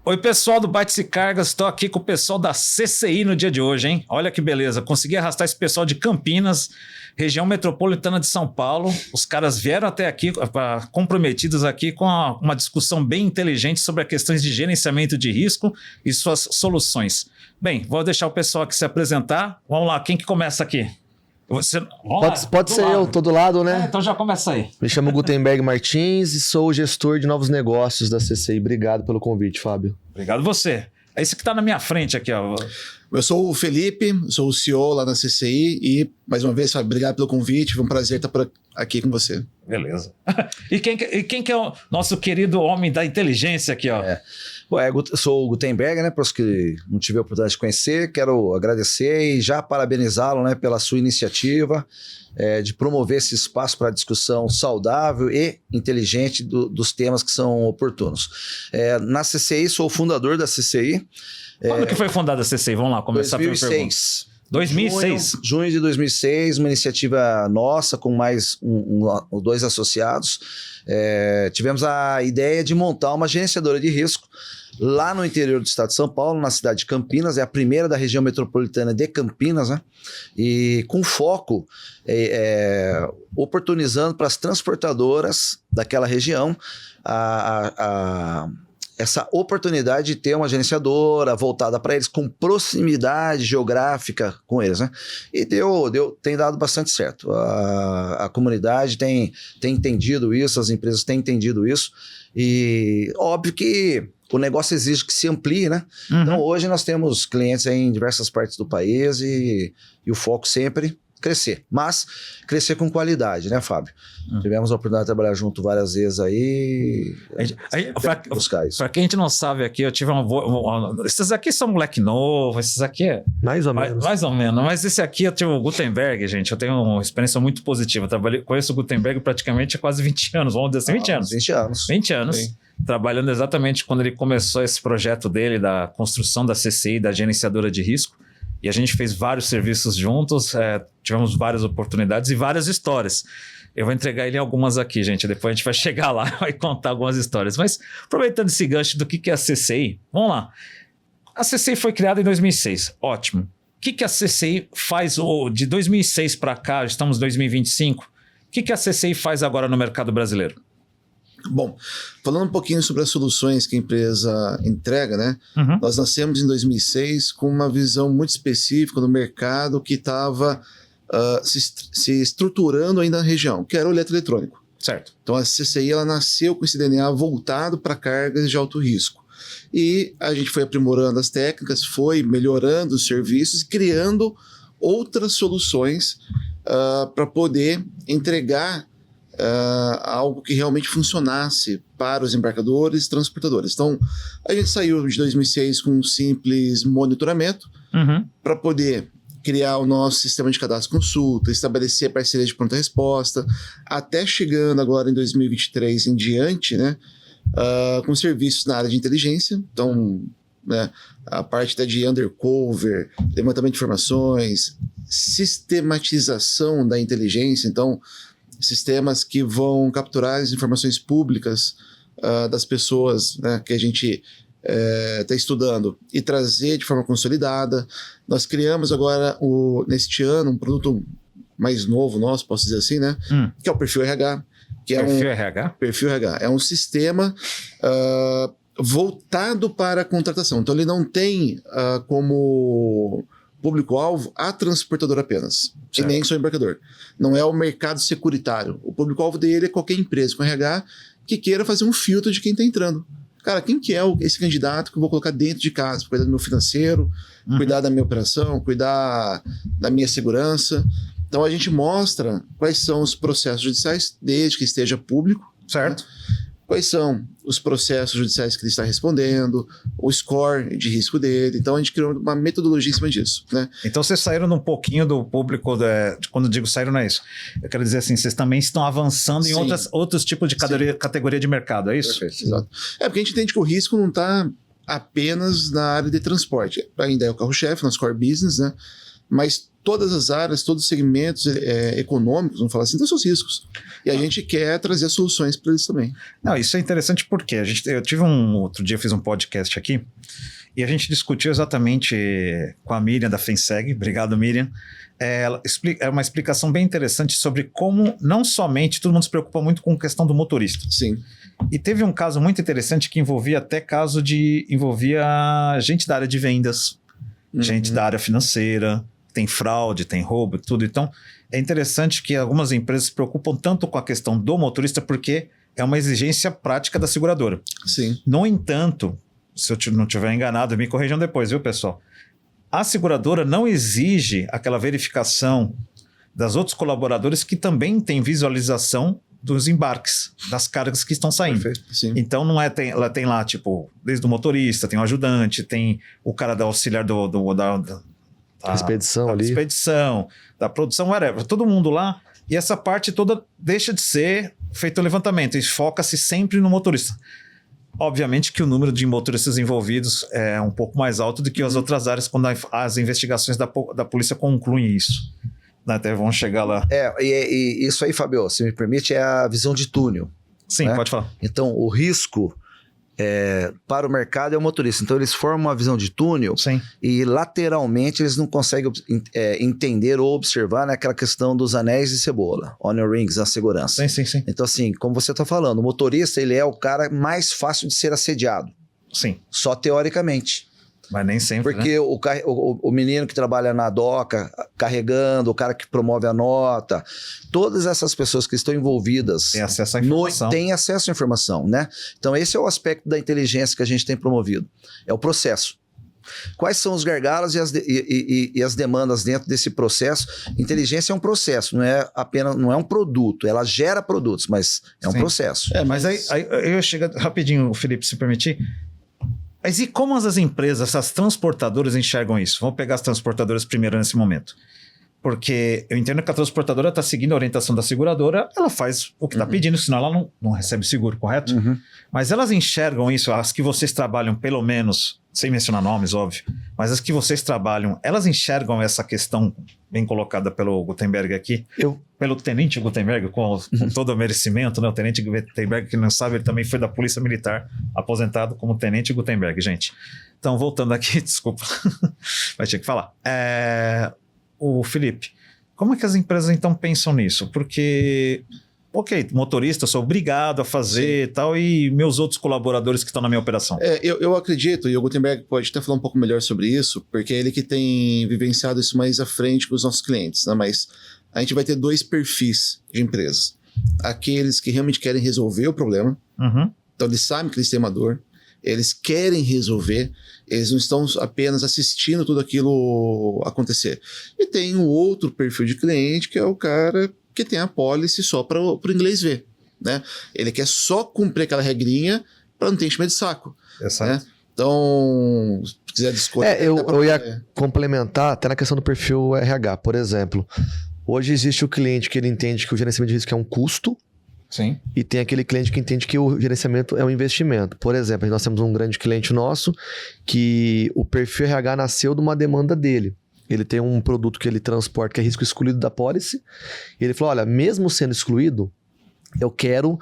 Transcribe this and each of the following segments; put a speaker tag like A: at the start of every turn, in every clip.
A: Oi, pessoal do Bytes e Cargas, estou aqui com o pessoal da CCI no dia de hoje, hein? Olha que beleza, consegui arrastar esse pessoal de Campinas, região metropolitana de São Paulo. Os caras vieram até aqui, comprometidos aqui com uma discussão bem inteligente sobre as questões de gerenciamento de risco e suas soluções. Bem, vou deixar o pessoal aqui se apresentar. Vamos lá, quem que começa aqui?
B: Pode ser eu, tô do lado, né?
A: Então já começa aí.
B: Me chamo Gutenberg Martins e sou o gestor de novos negócios da CCI. Obrigado pelo convite, Fábio.
A: Obrigado você. É esse que está na minha frente aqui, ó.
C: Eu sou o Felipe, sou o CEO lá na CCI e, mais uma vez, Fábio, obrigado pelo convite. Foi um prazer estar aqui com você.
A: Beleza. E quem que é o nosso querido homem da inteligência aqui, ó?
D: Bom, eu sou o Gutenberg, né? Para os que não tiveram a oportunidade de conhecer, quero agradecer e já parabenizá-lo, né, pela sua iniciativa de promover esse espaço para discussão saudável e inteligente dos temas que são oportunos. Na CCI, sou o fundador da CCI.
A: Quando que foi fundada a CCI? Vamos lá, começar
D: 2006.
A: pela pergunta. 2006?
D: Junho de 2006, uma iniciativa nossa com mais dois associados. Tivemos a ideia de montar uma gerenciadora de risco lá no interior do estado de São Paulo, na cidade de Campinas, é a primeira da região metropolitana de Campinas, né? E com foco oportunizando para as transportadoras daquela região essa oportunidade de ter uma gerenciadora voltada para eles, com proximidade geográfica com eles, né? E tem dado bastante certo. A comunidade tem entendido isso, as empresas têm entendido isso, e óbvio que o negócio exige que se amplie, né?
A: Uhum.
D: Então hoje nós temos clientes aí em diversas partes do país e o foco sempre crescer, mas crescer com qualidade, né, Fábio? Tivemos a oportunidade de trabalhar junto várias vezes aí.
A: Para quem a gente não sabe aqui, eu tive esses aqui são moleque novo, esses aqui é...
B: Mais ou menos.
A: Mais ou menos, mas esse aqui eu tive o Gutenberg, gente, eu tenho uma experiência muito positiva. Conheço o Gutenberg praticamente há quase 20 anos, vamos dizer assim, 20 anos.
D: 20 anos.
A: 20 anos. Sim. Trabalhando exatamente quando ele começou esse projeto dele, da construção da CCI, da gerenciadora de risco. E a gente fez vários serviços juntos, tivemos várias oportunidades e várias histórias. Eu vou entregar ele algumas aqui, gente. Depois a gente vai chegar lá e vai contar algumas histórias. Mas aproveitando esse gancho do que é a CCI, vamos lá. A CCI foi criada em 2006. Ótimo. O que a CCI faz de 2006 para cá, estamos em 2025, o que a CCI faz agora no mercado brasileiro?
C: Bom, falando um pouquinho sobre as soluções que a empresa entrega, né?
A: Uhum.
C: Nós nascemos em 2006 com uma visão muito específica do mercado que estava se estruturando ainda na região, que era o eletroeletrônico.
A: Certo.
C: Então a CCI ela nasceu com esse DNA voltado para cargas de alto risco. E a gente foi aprimorando as técnicas, foi melhorando os serviços, criando outras soluções para poder entregar algo que realmente funcionasse para os embarcadores e transportadores. Então, a gente saiu de 2006 com um simples monitoramento para poder criar o nosso sistema de cadastro e consulta, estabelecer parceria de pronta resposta, até chegando agora em 2023 em diante, né, com serviços na área de inteligência. Então, né, a parte de undercover, levantamento de informações, sistematização da inteligência. Então, sistemas que vão capturar as informações públicas das pessoas, né, que a gente está estudando e trazer de forma consolidada. Nós criamos agora, neste ano, um produto mais novo nosso, posso dizer assim, né, que é o Perfil RH. Perfil RH é um sistema voltado para a contratação. Então ele não tem como público-alvo a transportadora apenas, certo, e nem só o embarcador. Não é o mercado securitário. O público-alvo dele é qualquer empresa com RH que queira fazer um filtro de quem está entrando. Cara, quem que é esse candidato que eu vou colocar dentro de casa para cuidar do meu financeiro, cuidar da minha operação, cuidar da minha segurança. Então a gente mostra quais são os processos judiciais, desde que esteja público.
A: Certo.
C: Quais são os processos judiciais que ele está respondendo, o score de risco dele. Então a gente criou uma metodologia em cima disso, né?
A: Então vocês saíram um pouquinho do público, quando digo saíram não é isso. Eu quero dizer assim, vocês também estão avançando
C: Sim.
A: em outros tipos de categoria de mercado, é isso?
C: Perfeito, exato. Porque a gente entende que o risco não está apenas na área de transporte. Ainda é o carro-chefe, nosso core business, né? Mas todas as áreas, todos os segmentos econômicos, vamos falar assim, têm seus riscos. E a gente quer trazer soluções para eles também.
A: Não, isso é interessante porque eu tive outro dia eu fiz um podcast aqui e a gente discutiu exatamente com a Miriam da FENSEG, obrigado Miriam, é uma explicação bem interessante sobre como não somente todo mundo se preocupa muito com a questão do motorista.
C: Sim.
A: E teve um caso muito interessante que envolvia gente da área de vendas, gente da área financeira, tem fraude, tem roubo, tudo. Então, é interessante que algumas empresas se preocupam tanto com a questão do motorista porque é uma exigência prática da seguradora.
C: Sim.
A: No entanto, se eu não estiver enganado, me corrijam depois, viu, pessoal? A seguradora não exige aquela verificação das outros colaboradores que também tem visualização dos embarques, das cargas que estão saindo.
C: Perfeito. Sim.
A: Então, ela tem lá, tipo, desde o motorista, tem o ajudante, tem o cara da auxiliar da
B: Expedição ali.
A: Expedição, da produção, whatever. Todo mundo lá. E essa parte toda deixa de ser feito o levantamento e foca-se sempre no motorista. Obviamente que o número de motoristas envolvidos é um pouco mais alto do que as outras áreas quando as investigações da polícia concluem isso. Até vamos chegar lá.
D: E isso aí, Fabio, se me permite, é a visão de túnel.
A: Sim,
D: né?
A: Pode falar.
D: Então, o risco para o mercado é o motorista. Então, eles formam uma visão de túnel.
A: Sim.
D: E lateralmente eles não conseguem entender ou observar naquela questão dos anéis de cebola, onion rings, a segurança.
A: Sim.
D: Então, assim, como você está falando, o motorista ele é o cara mais fácil de ser assediado.
A: Sim.
D: Só teoricamente.
A: Mas nem sempre,
D: Porque
A: né?
D: o menino que trabalha na doca, carregando, o cara que promove a nota, todas essas pessoas que estão envolvidas
A: Tem acesso à informação.
D: têm acesso à informação, né? Então esse é o aspecto da inteligência que a gente tem promovido. É o processo. Quais são os gargalos e as demandas dentro desse processo? Inteligência é um processo, não é um produto. Ela gera produtos, mas é um processo.
A: Mas aí eu chego rapidinho, Felipe, se permitir. Mas e como as empresas, essas transportadoras enxergam isso? Vamos pegar as transportadoras primeiro nesse momento. Porque eu entendo que a transportadora está seguindo a orientação da seguradora, ela faz o que está pedindo, senão ela não recebe seguro, correto? Mas elas enxergam isso, as que vocês trabalham, pelo menos, sem mencionar nomes, óbvio, mas as que vocês trabalham, elas enxergam essa questão bem colocada pelo Gutenberg aqui, pelo Tenente Gutenberg, com todo o merecimento, né? O Tenente Gutenberg, que não sabe, ele também foi da Polícia Militar, aposentado como Tenente Gutenberg, gente. Então, voltando aqui, desculpa, vai ter que falar. O Felipe, como é que as empresas então pensam nisso? Porque, ok, motorista, eu sou obrigado a fazer e tal, e meus outros colaboradores que estão na minha operação.
C: Eu acredito, e o Gutenberg pode até falar um pouco melhor sobre isso, porque é ele que tem vivenciado isso mais à frente com os nossos clientes, né? Mas a gente vai ter dois perfis de empresas. Aqueles que realmente querem resolver o problema, então eles sabem que eles têm uma dor, eles querem resolver, eles não estão apenas assistindo tudo aquilo acontecer. E tem um outro perfil de cliente, que é o cara que tem a policy só para o inglês ver, né? Ele quer só cumprir aquela regrinha para não ter enchimento de saco.
A: Exato.
C: Né? Então, se quiser discutir...
B: Eu ia complementar até na questão do perfil RH, por exemplo. Hoje existe o cliente que ele entende que o gerenciamento de risco é um custo.
A: Sim.
B: E tem aquele cliente que entende que o gerenciamento é um investimento. Por exemplo, nós temos um grande cliente nosso que o perfil RH nasceu de uma demanda dele. Ele tem um produto que ele transporta que é risco excluído da policy. E ele falou, olha, mesmo sendo excluído, eu quero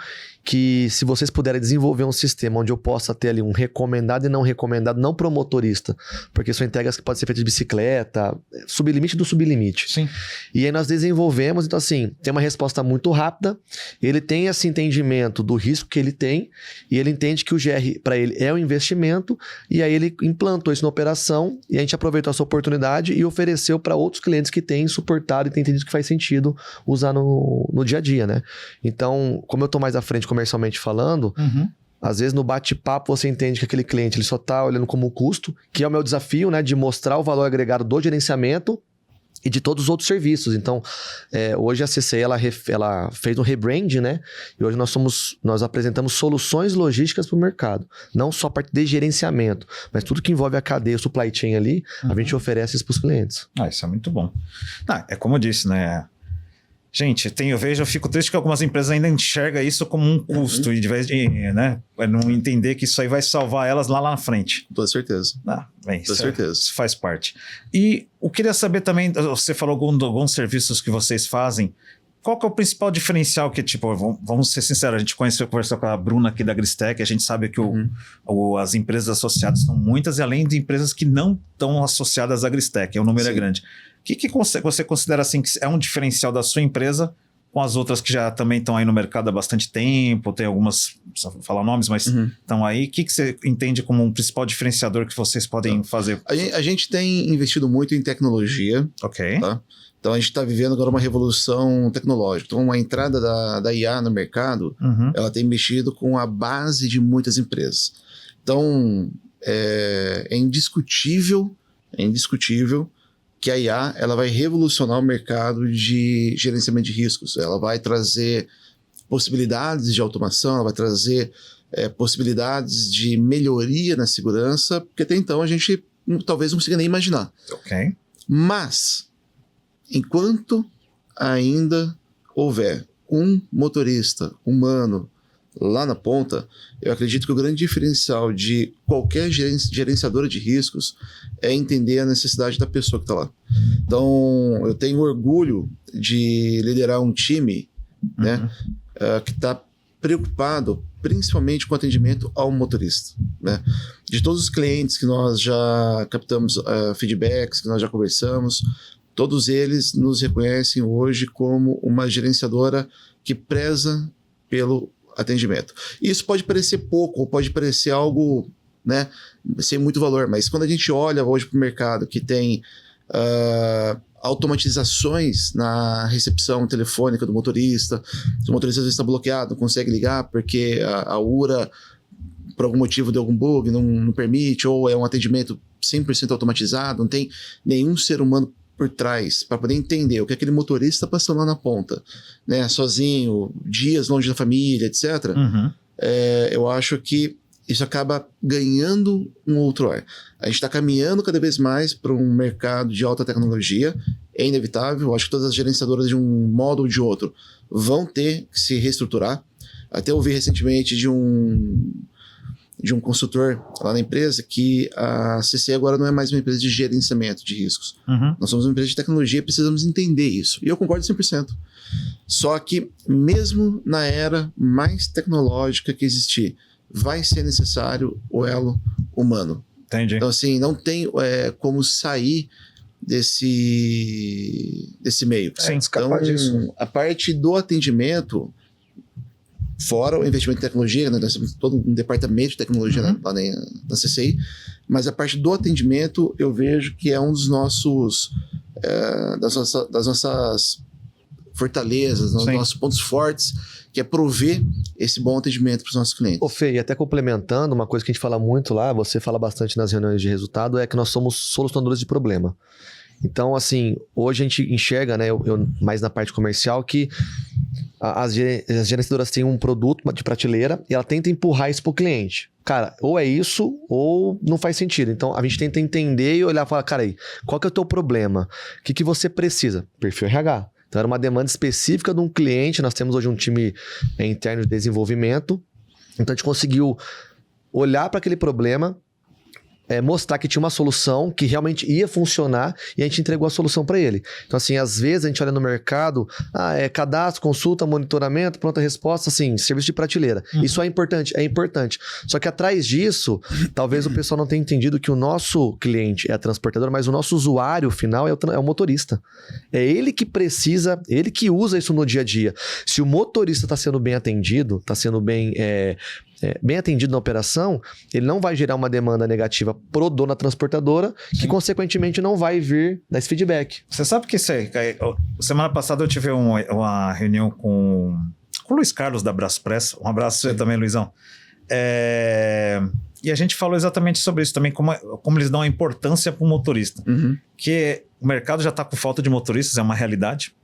B: que, se vocês puderem desenvolver um sistema onde eu possa ter ali um recomendado e não recomendado, não para o motorista, porque são entregas que podem ser feitas de bicicleta, sublimite do sublimite.
A: Sim.
B: E aí nós desenvolvemos, então assim, tem uma resposta muito rápida, ele tem esse entendimento do risco que ele tem, e ele entende que o GR para ele é um investimento, e aí ele implantou isso na operação, e a gente aproveitou essa oportunidade e ofereceu para outros clientes que têm suportado e têm entendido que faz sentido usar no dia a dia, né? Então, como eu estou mais à frente comercialmente falando, às vezes no bate-papo você entende que aquele cliente ele só está olhando como custo, que é o meu desafio, né, de mostrar o valor agregado do gerenciamento e de todos os outros serviços. Então, hoje a CCI ela fez um rebrand, né? E hoje nós apresentamos soluções logísticas para o mercado. Não só a parte de gerenciamento, mas tudo que envolve a cadeia, o supply chain ali, a gente oferece isso para os clientes.
A: Isso é muito bom. É como eu disse, né? Gente, eu fico triste que algumas empresas ainda enxergam isso como um custo, e de vez de, né, não entender que isso aí vai salvar elas lá na frente.
C: Com toda certeza.
A: Com certeza. Isso faz parte. E eu queria saber também, você falou alguns serviços que vocês fazem. Qual que é o principal diferencial que, tipo, vamos ser sinceros, a gente conversou com a Bruna aqui da Gristec, a gente sabe que as empresas associadas são muitas, e além de empresas que não estão associadas à Gristec, o número é grande. O que você considera assim que é um diferencial da sua empresa com as outras que já também estão aí no mercado há bastante tempo, tem algumas, não precisa falar nomes, mas estão aí. O que você entende como um principal diferenciador que vocês podem fazer?
C: A gente tem investido muito em tecnologia.
A: Ok.
C: Tá? Então a gente está vivendo agora uma revolução tecnológica. Então a entrada da IA no mercado, ela tem mexido com a base de muitas empresas. Então é indiscutível que a IA ela vai revolucionar o mercado de gerenciamento de riscos. Ela vai trazer possibilidades de automação, ela vai trazer possibilidades de melhoria na segurança, porque até então a gente talvez não consiga nem imaginar.
A: Ok.
C: Mas enquanto ainda houver um motorista humano lá na ponta, eu acredito que o grande diferencial de qualquer gerenciadora de riscos é entender a necessidade da pessoa que está lá. Então, eu tenho orgulho de liderar um time né, que está preocupado principalmente com o atendimento ao motorista. Né? De todos os clientes que nós já captamos feedbacks, que nós já conversamos, todos eles nos reconhecem hoje como uma gerenciadora que preza pelo atendimento. Isso pode parecer pouco, ou pode parecer algo, né, sem muito valor, mas quando a gente olha hoje para o mercado que tem automatizações na recepção telefônica do motorista, o motorista às vezes está bloqueado, não consegue ligar porque a URA, por algum motivo, deu algum bug, não permite, ou é um atendimento 100% automatizado, não tem nenhum ser humano por trás, para poder entender o que aquele motorista está passando lá na ponta, né, sozinho, dias longe da família, etc. Eu acho que isso acaba ganhando um outro ar. A gente está caminhando cada vez mais para um mercado de alta tecnologia, é inevitável. Eu acho que todas as gerenciadoras, de um modo ou de outro, vão ter que se reestruturar. Até ouvi recentemente de um consultor lá na empresa que a CC agora não é mais uma empresa de gerenciamento de riscos. Nós somos uma empresa de tecnologia e precisamos entender isso. E eu concordo 100%. Só que mesmo na era mais tecnológica que existir, vai ser necessário o elo humano.
A: Entendi.
C: Então, assim, não tem como sair desse meio.
D: Sem escapar disso.
C: A parte do atendimento, fora o investimento em tecnologia, né, nós temos todo um departamento de tecnologia lá na CCI, mas a parte do atendimento eu vejo que é um dos nossos das nossas fortalezas, dos nossos pontos fortes, que é prover esse bom atendimento para os nossos clientes.
B: Ô Fê, e até complementando, uma coisa que a gente fala muito lá, você fala bastante nas reuniões de resultado, é que nós somos solucionadores de problema. Então, assim, hoje a gente enxerga, né, eu mais na parte comercial, que as gerenciadoras têm um produto de prateleira e ela tenta empurrar isso para o cliente. Cara, ou é isso ou não faz sentido. Então, a gente tenta entender e olhar e falar, cara, aí, qual que é o teu problema? O que você precisa? Perfil RH. Então, era uma demanda específica de um cliente. Nós temos hoje um time interno de desenvolvimento. Então, a gente conseguiu olhar para aquele problema, mostrar que tinha uma solução que realmente ia funcionar e a gente entregou a solução para ele. Então, assim, às vezes a gente olha no mercado, cadastro, consulta, monitoramento, pronta resposta, assim, serviço de prateleira. Isso é importante, é importante. Só que atrás disso, talvez o pessoal não tenha entendido que o nosso cliente é a transportadora, mas o nosso usuário final é o motorista. É ele que precisa, ele que usa isso no dia a dia. Se o motorista está sendo bem atendido, está sendo bem atendido na operação, ele não vai gerar uma demanda negativa pro dono da transportadora, que consequentemente não vai vir dar esse feedback.
A: Você sabe que semana passada eu tive uma reunião com o Luiz Carlos da Braspress. Um abraço também, Luizão. E a gente falou exatamente sobre isso também, como eles dão a importância para o motorista. Que o mercado já está com falta de motoristas, é uma realidade.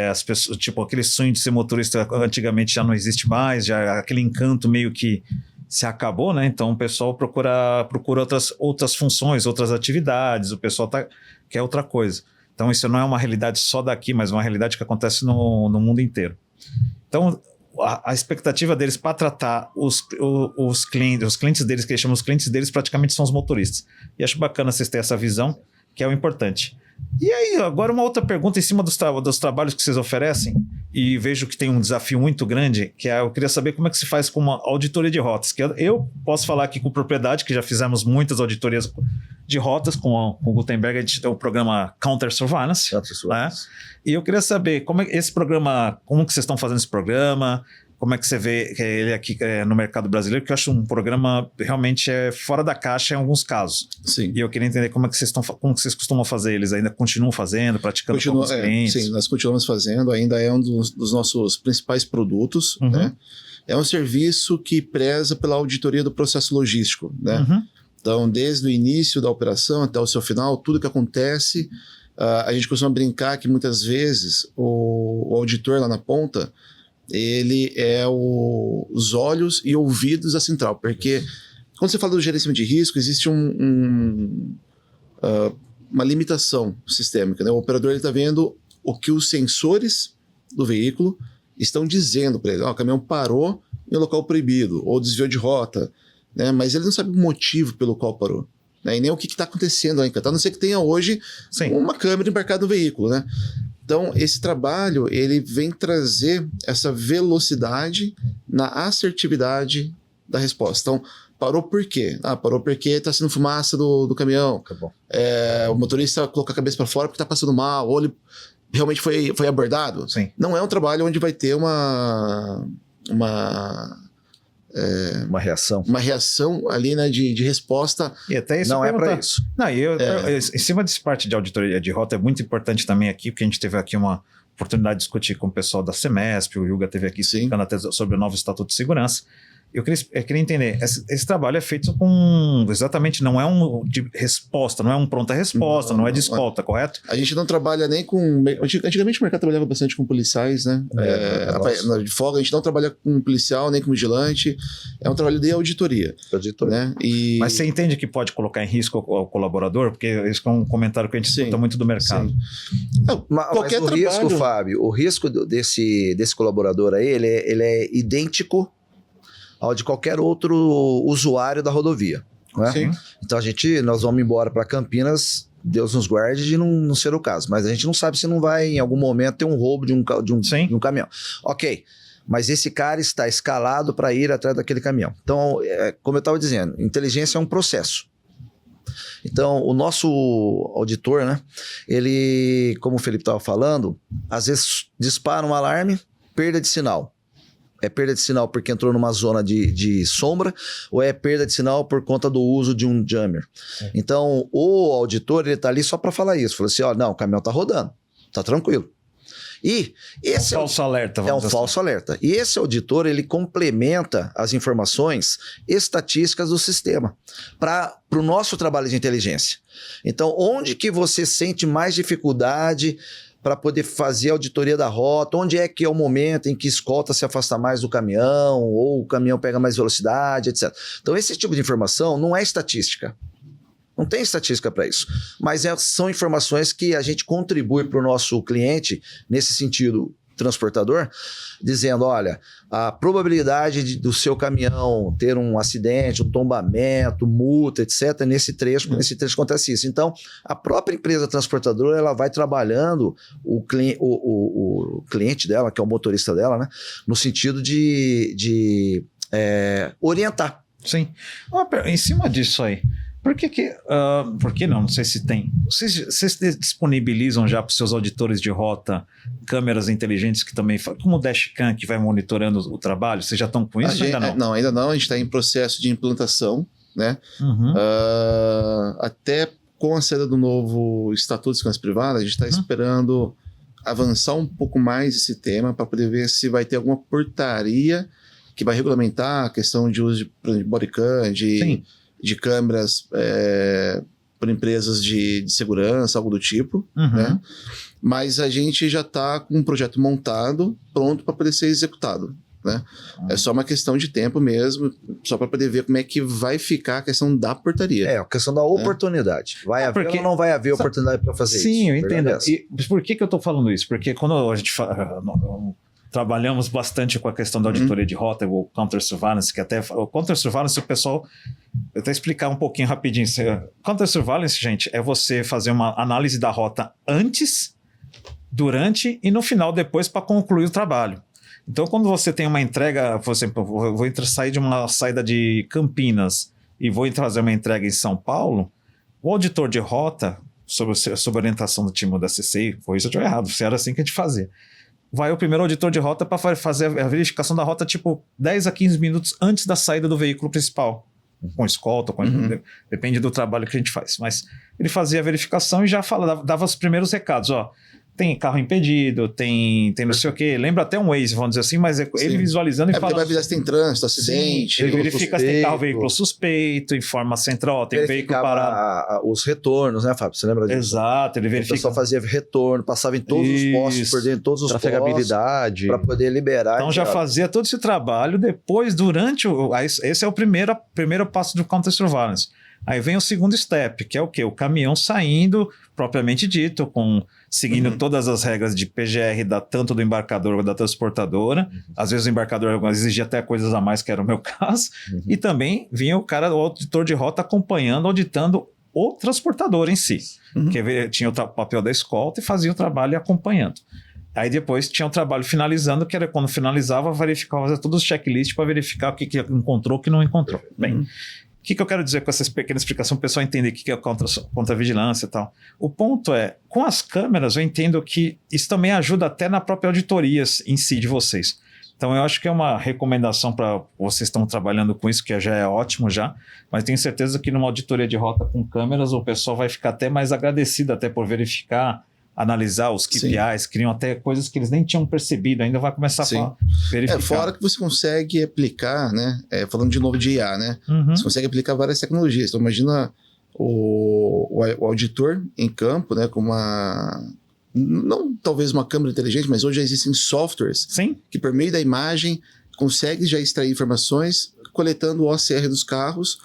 A: As pessoas, tipo, aquele sonho de ser motorista antigamente já não existe mais, já aquele encanto meio que se acabou, né? Então o pessoal procura outras funções, outras atividades, o pessoal quer outra coisa. Então, isso não é uma realidade só daqui, mas uma realidade que acontece no mundo inteiro. Então, a expectativa deles para tratar os clientes deles, que eles chamam os clientes deles, praticamente são os motoristas. E acho bacana vocês terem essa visão, que é o importante. E aí, agora uma outra pergunta em cima dos trabalhos que vocês oferecem, e vejo que tem um desafio muito grande, que é, eu queria saber como é que se faz com uma auditoria de rotas. Que eu posso falar aqui com propriedade, que já fizemos muitas auditorias de rotas com o Gutenberg, a gente tem o programa Counter Surveillance. Né? E eu queria saber como é esse programa, como que vocês estão fazendo esse programa, como é que você vê ele aqui no mercado brasileiro, que eu acho um programa realmente fora da caixa em alguns casos.
C: Sim.
A: E eu queria entender como que vocês costumam fazer, eles ainda continuam fazendo, praticando com os clientes?
C: Sim, nós continuamos fazendo, ainda é um dos nossos principais produtos, né? É um serviço que preza pela auditoria do processo logístico, né? Então, desde o início da operação até o seu final, tudo que acontece, a gente costuma brincar que muitas vezes o auditor lá na ponta, ele é os olhos e ouvidos da central, porque quando você fala do gerenciamento de risco, existe uma limitação sistêmica, né? O operador está vendo o que os sensores do veículo estão dizendo para ele. O caminhão parou em um local proibido, ou desviou de rota, né? Mas ele não sabe o motivo pelo qual parou, né? E nem o que está acontecendo lá em Catar, a não ser que tenha hoje uma câmera embarcada no veículo, né? Então, esse trabalho, ele vem trazer essa velocidade na assertividade da resposta. Então, parou por quê? Parou porque está sendo fumaça do caminhão. O motorista colocou a cabeça para fora porque está passando mal, ou ele realmente foi abordado.
A: Sim.
C: Não é um trabalho onde vai ter uma reação ali, né, de resposta.
A: E até isso
D: não é para isso.
A: Não, em cima dessa parte de auditoria de rota é muito importante também aqui, porque a gente teve aqui uma oportunidade de discutir com o pessoal da Semesp, o Yuga teve aqui explicando até sobre o novo Estatuto de Segurança. Eu queria entender, esse trabalho é feito exatamente, não é de resposta, não é pronta resposta, não é de escolta, correto?
C: A gente não trabalha nem com... Antigamente o mercado trabalhava bastante com policiais, né? De folga, a gente não trabalha com policial, nem com vigilante, é um trabalho de auditoria. Né?
A: Mas você entende que pode colocar em risco o colaborador? Porque esse é um comentário que a gente escuta muito do mercado.
D: Mas o risco, Fábio, o risco desse colaborador aí, ele é idêntico ao de qualquer outro usuário da rodovia. Né? Sim. Então nós vamos embora para Campinas, Deus nos guarde de não ser o caso, mas a gente não sabe se não vai em algum momento ter um roubo de um caminhão. Ok, mas esse cara está escalado para ir atrás daquele caminhão. Então, como eu estava dizendo, inteligência é um processo. Então, o nosso auditor, né, ele, como o Felipe estava falando, às vezes dispara um alarme, perda de sinal. É perda de sinal porque entrou numa zona de sombra, ou é perda de sinal por conta do uso de um jammer. Então, o auditor, ele está ali só para falar isso. Falou assim, não, o caminhão está rodando, está tranquilo. E esse
A: falso alerta.
D: É um falso alerta. E esse auditor, ele complementa as informações estatísticas do sistema para o nosso trabalho de inteligência. Então, onde que você sente mais dificuldade para poder fazer a auditoria da rota, onde é que é o momento em que escolta se afasta mais do caminhão, ou o caminhão pega mais velocidade, etc. Então, esse tipo de informação não é estatística. Não tem estatística para isso. Mas são informações que a gente contribui para o nosso cliente, nesse sentido transportador, dizendo, olha, a probabilidade do seu caminhão ter um acidente, um tombamento, multa, etc., nesse trecho acontece isso. Então, a própria empresa transportadora, ela vai trabalhando o cliente dela, que é o motorista dela, né, no sentido de orientar.
A: Sim. Em cima disso aí, por que não? Não sei se tem. Vocês disponibilizam já para os seus auditores de rota câmeras inteligentes que também como o Dashcam, que vai monitorando o trabalho? Vocês já estão com isso ou ainda não?
C: Não, ainda não. A gente está em processo de implantação, né? Até com a saída do novo Estatuto de Segurança Privada, a gente está esperando avançar um pouco mais esse tema para poder ver se vai ter alguma portaria que vai regulamentar a questão de uso de bodycam, de câmeras por empresas de segurança, algo do tipo, né? Mas a gente já está com um projeto montado, pronto para poder ser executado. né? É só uma questão de tempo mesmo, só para poder ver como é que vai ficar a questão da portaria.
D: É, a questão da oportunidade. Vai haver
A: porque-
D: ou não vai haver oportunidade para fazer isso?
A: Sim, eu entendo.
D: Verdade é essa.
A: E por que eu estou falando isso? Porque quando a gente trabalhamos bastante com a questão da auditoria de rota, o counter-surveillance, que até o counter-surveillance, o pessoal, vou até explicar um pouquinho rapidinho. Counter-surveillance, gente, é você fazer uma análise da rota antes, durante e no final depois para concluir o trabalho. Então, quando você tem uma entrega, por exemplo, eu vou sair de uma saída de Campinas e vou fazer uma entrega em São Paulo, o auditor de rota, sob orientação do time da CCI, foi isso eu estou errado, se era assim que a gente fazia. Vai o primeiro auditor de rota para fazer a verificação da rota, tipo, 10 a 15 minutos antes da saída do veículo principal. Com escolta, depende do trabalho que a gente faz. Mas ele fazia a verificação e já dava os primeiros recados, ó. Tem carro impedido, tem não sei o quê. Lembra até um Waze, vamos dizer assim, mas ele visualizando e
C: Porque
A: fala...
C: vai avisar se tem trânsito, acidente.
A: Ele verifica se tem carro,
D: suspeito.
A: veículo suspeito, informa a central, tem veículo
D: Verificava
A: parado.
D: os retornos, né, Fábio? Você lembra disso?
A: Exato, ele
D: O
A: verifica...
D: pessoal fazia retorno, passava em todos os postos,
A: Isso.
D: por dentro de todos os postos,
B: Trafegabilidade.
D: para poder liberar.
A: Então já fazia todo esse trabalho, depois, durante esse é o primeiro passo do counter-surveillance. Aí vem o segundo step, que é o quê? O caminhão saindo, propriamente dito, seguindo todas as regras de PGR, tanto do embarcador quanto da transportadora. Às vezes o embarcador exigia até coisas a mais, que era o meu caso. E também vinha o auditor de rota acompanhando, auditando o transportador em si. Que tinha o papel da escolta e fazia o trabalho acompanhando. Aí depois tinha o trabalho finalizando, que era quando finalizava, verificava, fazia todos os checklists para verificar o que encontrou e o que não encontrou. Bem, o que eu quero dizer com essa pequena explicação, para o pessoal entender o que é contra-vigilância e tal? O ponto é, com as câmeras, eu entendo que isso também ajuda até na própria auditoria em si de vocês. Então, eu acho que é uma recomendação para vocês que estão trabalhando com isso, que já é ótimo já, mas tenho certeza que numa auditoria de rota com câmeras, o pessoal vai ficar até mais agradecido até por verificar, analisar os KPIs, criam até coisas que eles nem tinham percebido, ainda vai começar a verificar.
C: Fora que você consegue aplicar, né? Falando de novo de IA, né? Você consegue aplicar várias tecnologias. Então, imagina o auditor em campo, né? Com não talvez uma câmera inteligente, mas hoje já existem softwares que, por meio da imagem, consegue já extrair informações, coletando o OCR dos carros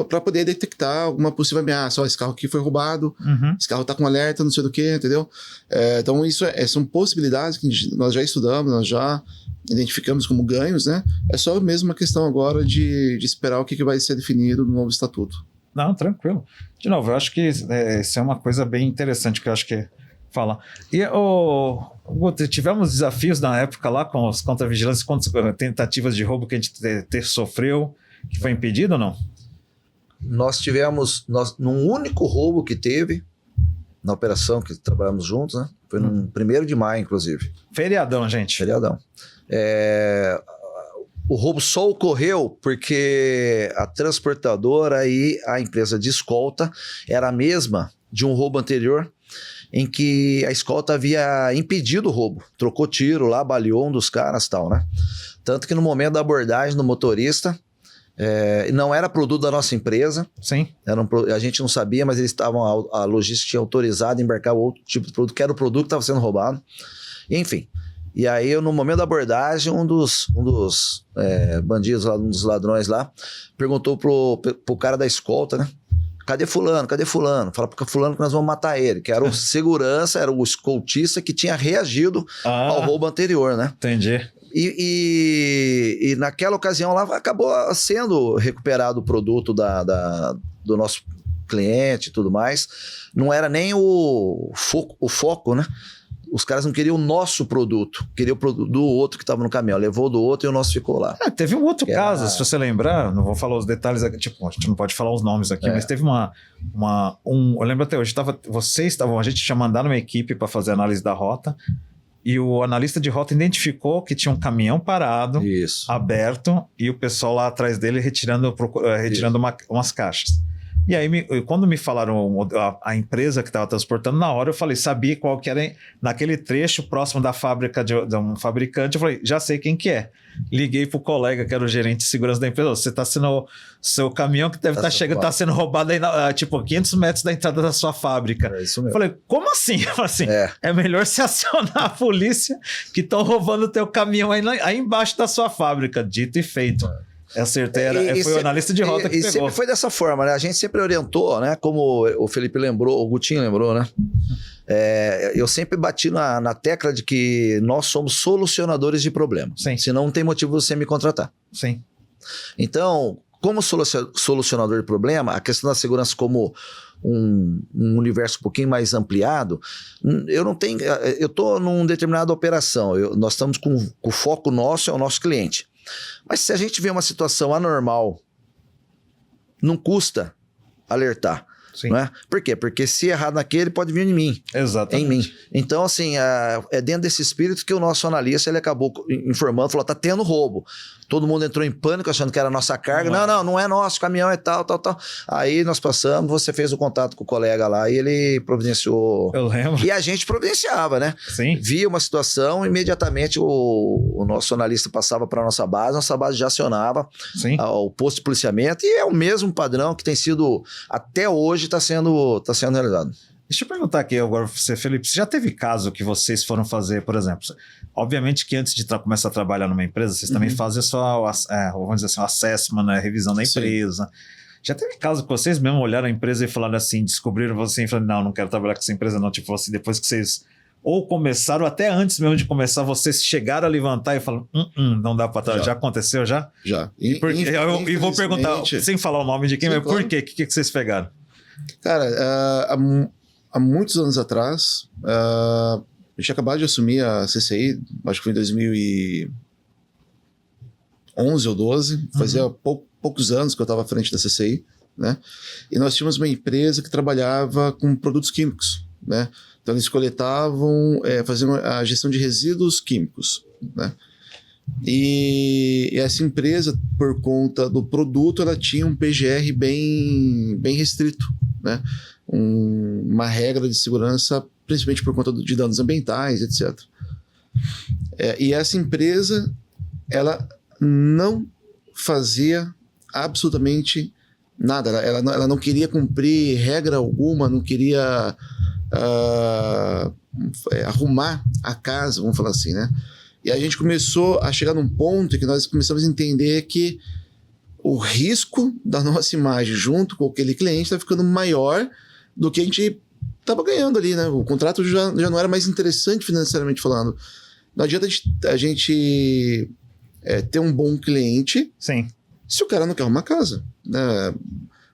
C: para poder detectar alguma possível ameaça. Esse carro aqui foi roubado, esse carro está com alerta, não sei do que, entendeu? Então, isso são possibilidades que nós já estudamos, nós já identificamos como ganhos, né? É só mesmo uma questão agora de esperar o que vai ser definido no novo estatuto.
A: Não, tranquilo. De novo, eu acho que isso é uma coisa bem interessante que eu acho que fala. E tivemos desafios na época lá com os contra-vigilância, quantas tentativas de roubo que a gente sofreu, que foi impedido ou não?
D: Nós tivemos, num único roubo que teve, na operação que trabalhamos juntos, né? Foi no 1º de maio, inclusive.
A: Feriadão, gente.
D: Feriadão. O roubo só ocorreu porque a transportadora e a empresa de escolta era a mesma de um roubo anterior, em que a escolta havia impedido o roubo. Trocou tiro lá, baleou um dos caras e tal, né? Tanto que no momento da abordagem do motorista, não era produto da nossa empresa.
A: Sim.
D: A gente não sabia, mas eles estavam, a logística tinha autorizado a embarcar outro tipo de produto, que era o produto que estava sendo roubado. Enfim. E aí, no momento da abordagem, um dos bandidos, um dos ladrões lá, perguntou pro cara da escolta, né? Cadê fulano? Cadê fulano? Fala pro fulano que nós vamos matar ele. Que era o segurança, era o escoltista que tinha reagido ao roubo anterior, né?
A: Entendi.
D: E naquela ocasião lá acabou sendo recuperado o produto do nosso cliente e tudo mais. Não era nem o foco, né? Os caras não queriam o nosso produto, queriam o produto do outro que estava no caminhão. Levou do outro e o nosso ficou lá.
A: Teve um outro caso, se você lembrar, não vou falar os detalhes aqui, tipo, a gente não pode falar os nomes aqui, mas teve eu lembro até hoje, a gente tinha mandado uma equipe para fazer a análise da rota, e o analista de rota identificou que tinha um caminhão parado, aberto, e o pessoal lá atrás dele retirando umas caixas. E aí, quando me falaram a empresa que estava transportando, na hora eu falei, sabia qual que era, naquele trecho próximo da fábrica de um fabricante, eu falei, já sei quem que é. Liguei pro colega, que era o gerente de segurança da empresa, você está sendo, seu caminhão que deve estar chegando, está sendo roubado aí, tipo, 500 metros da entrada da sua fábrica.
D: É isso mesmo.
A: Eu falei, como assim? Eu falei assim, é melhor se acionar a polícia que estão roubando o teu caminhão aí embaixo da sua fábrica. Dito e feito. Acertei, foi o analista de rota que pegou.
D: E sempre foi dessa forma, né? A gente sempre orientou, né? Como o Felipe lembrou, o Gutinho lembrou, né? Eu sempre bati na tecla de que nós somos solucionadores de problemas.
A: Sim.
D: Senão não tem motivo de você me contratar.
A: Sim.
D: Então, como solucionador de problema, a questão da segurança como um universo um pouquinho mais ampliado, eu estou numa determinada operação, nós estamos com o foco nosso, é o nosso cliente. Mas se a gente vê uma situação anormal, não custa alertar.
A: Sim.
D: Não é? Por quê? Porque se errar naquele, pode vir em mim.
A: Exatamente.
D: Em mim. Então, assim, é dentro desse espírito que o nosso analista ele acabou informando, falou, tá tendo roubo. Todo mundo entrou em pânico achando que era a nossa carga. Não é nosso, o caminhão é tal. Aí nós passamos, você fez o contato com o colega lá e ele providenciou.
A: Eu lembro.
D: E a gente providenciava, né?
A: Sim.
D: Via uma situação, imediatamente o nosso analista passava para nossa base já acionava o posto de policiamento e é o mesmo padrão que tem sido, até hoje, está sendo realizado.
A: Deixa eu perguntar aqui agora para você, Felipe, você já teve caso que vocês foram fazer, por exemplo, obviamente que antes de começar a trabalhar numa empresa, vocês também fazem a sua, vamos dizer assim, o assessment, né, revisão da empresa. Sim. Já teve caso que vocês mesmo olharam a empresa e falaram assim, descobriram você e falaram, não quero trabalhar com essa empresa não, tipo assim, depois que vocês ou começaram, até antes mesmo de começar, vocês chegaram a levantar e falaram, não dá para trabalhar, já aconteceu já?
C: Já.
A: E vou perguntar, sem falar o nome de quem, mas por quê? O que vocês pegaram?
C: Cara, há muitos anos atrás, eu tinha acabado de assumir a CCI, acho que foi em 2011 ou 12, fazia poucos anos que eu estava à frente da CCI, né? E nós tínhamos uma empresa que trabalhava com produtos químicos, né? Então eles coletavam, faziam a gestão de resíduos químicos, né? E essa empresa, por conta do produto, ela tinha um PGR bem restrito, né? Uma regra de segurança, principalmente por conta de danos ambientais, etc. E essa empresa, ela não fazia absolutamente nada. Ela não queria cumprir regra alguma, não queria arrumar a casa, vamos falar assim, né? E a gente começou a chegar num ponto em que nós começamos a entender que o risco da nossa imagem junto com aquele cliente está ficando maior do que a gente estava ganhando ali, né? O contrato já não era mais interessante financeiramente falando. Não adianta a gente ter um bom cliente.
A: Sim.
C: Se o cara não quer uma casa, né?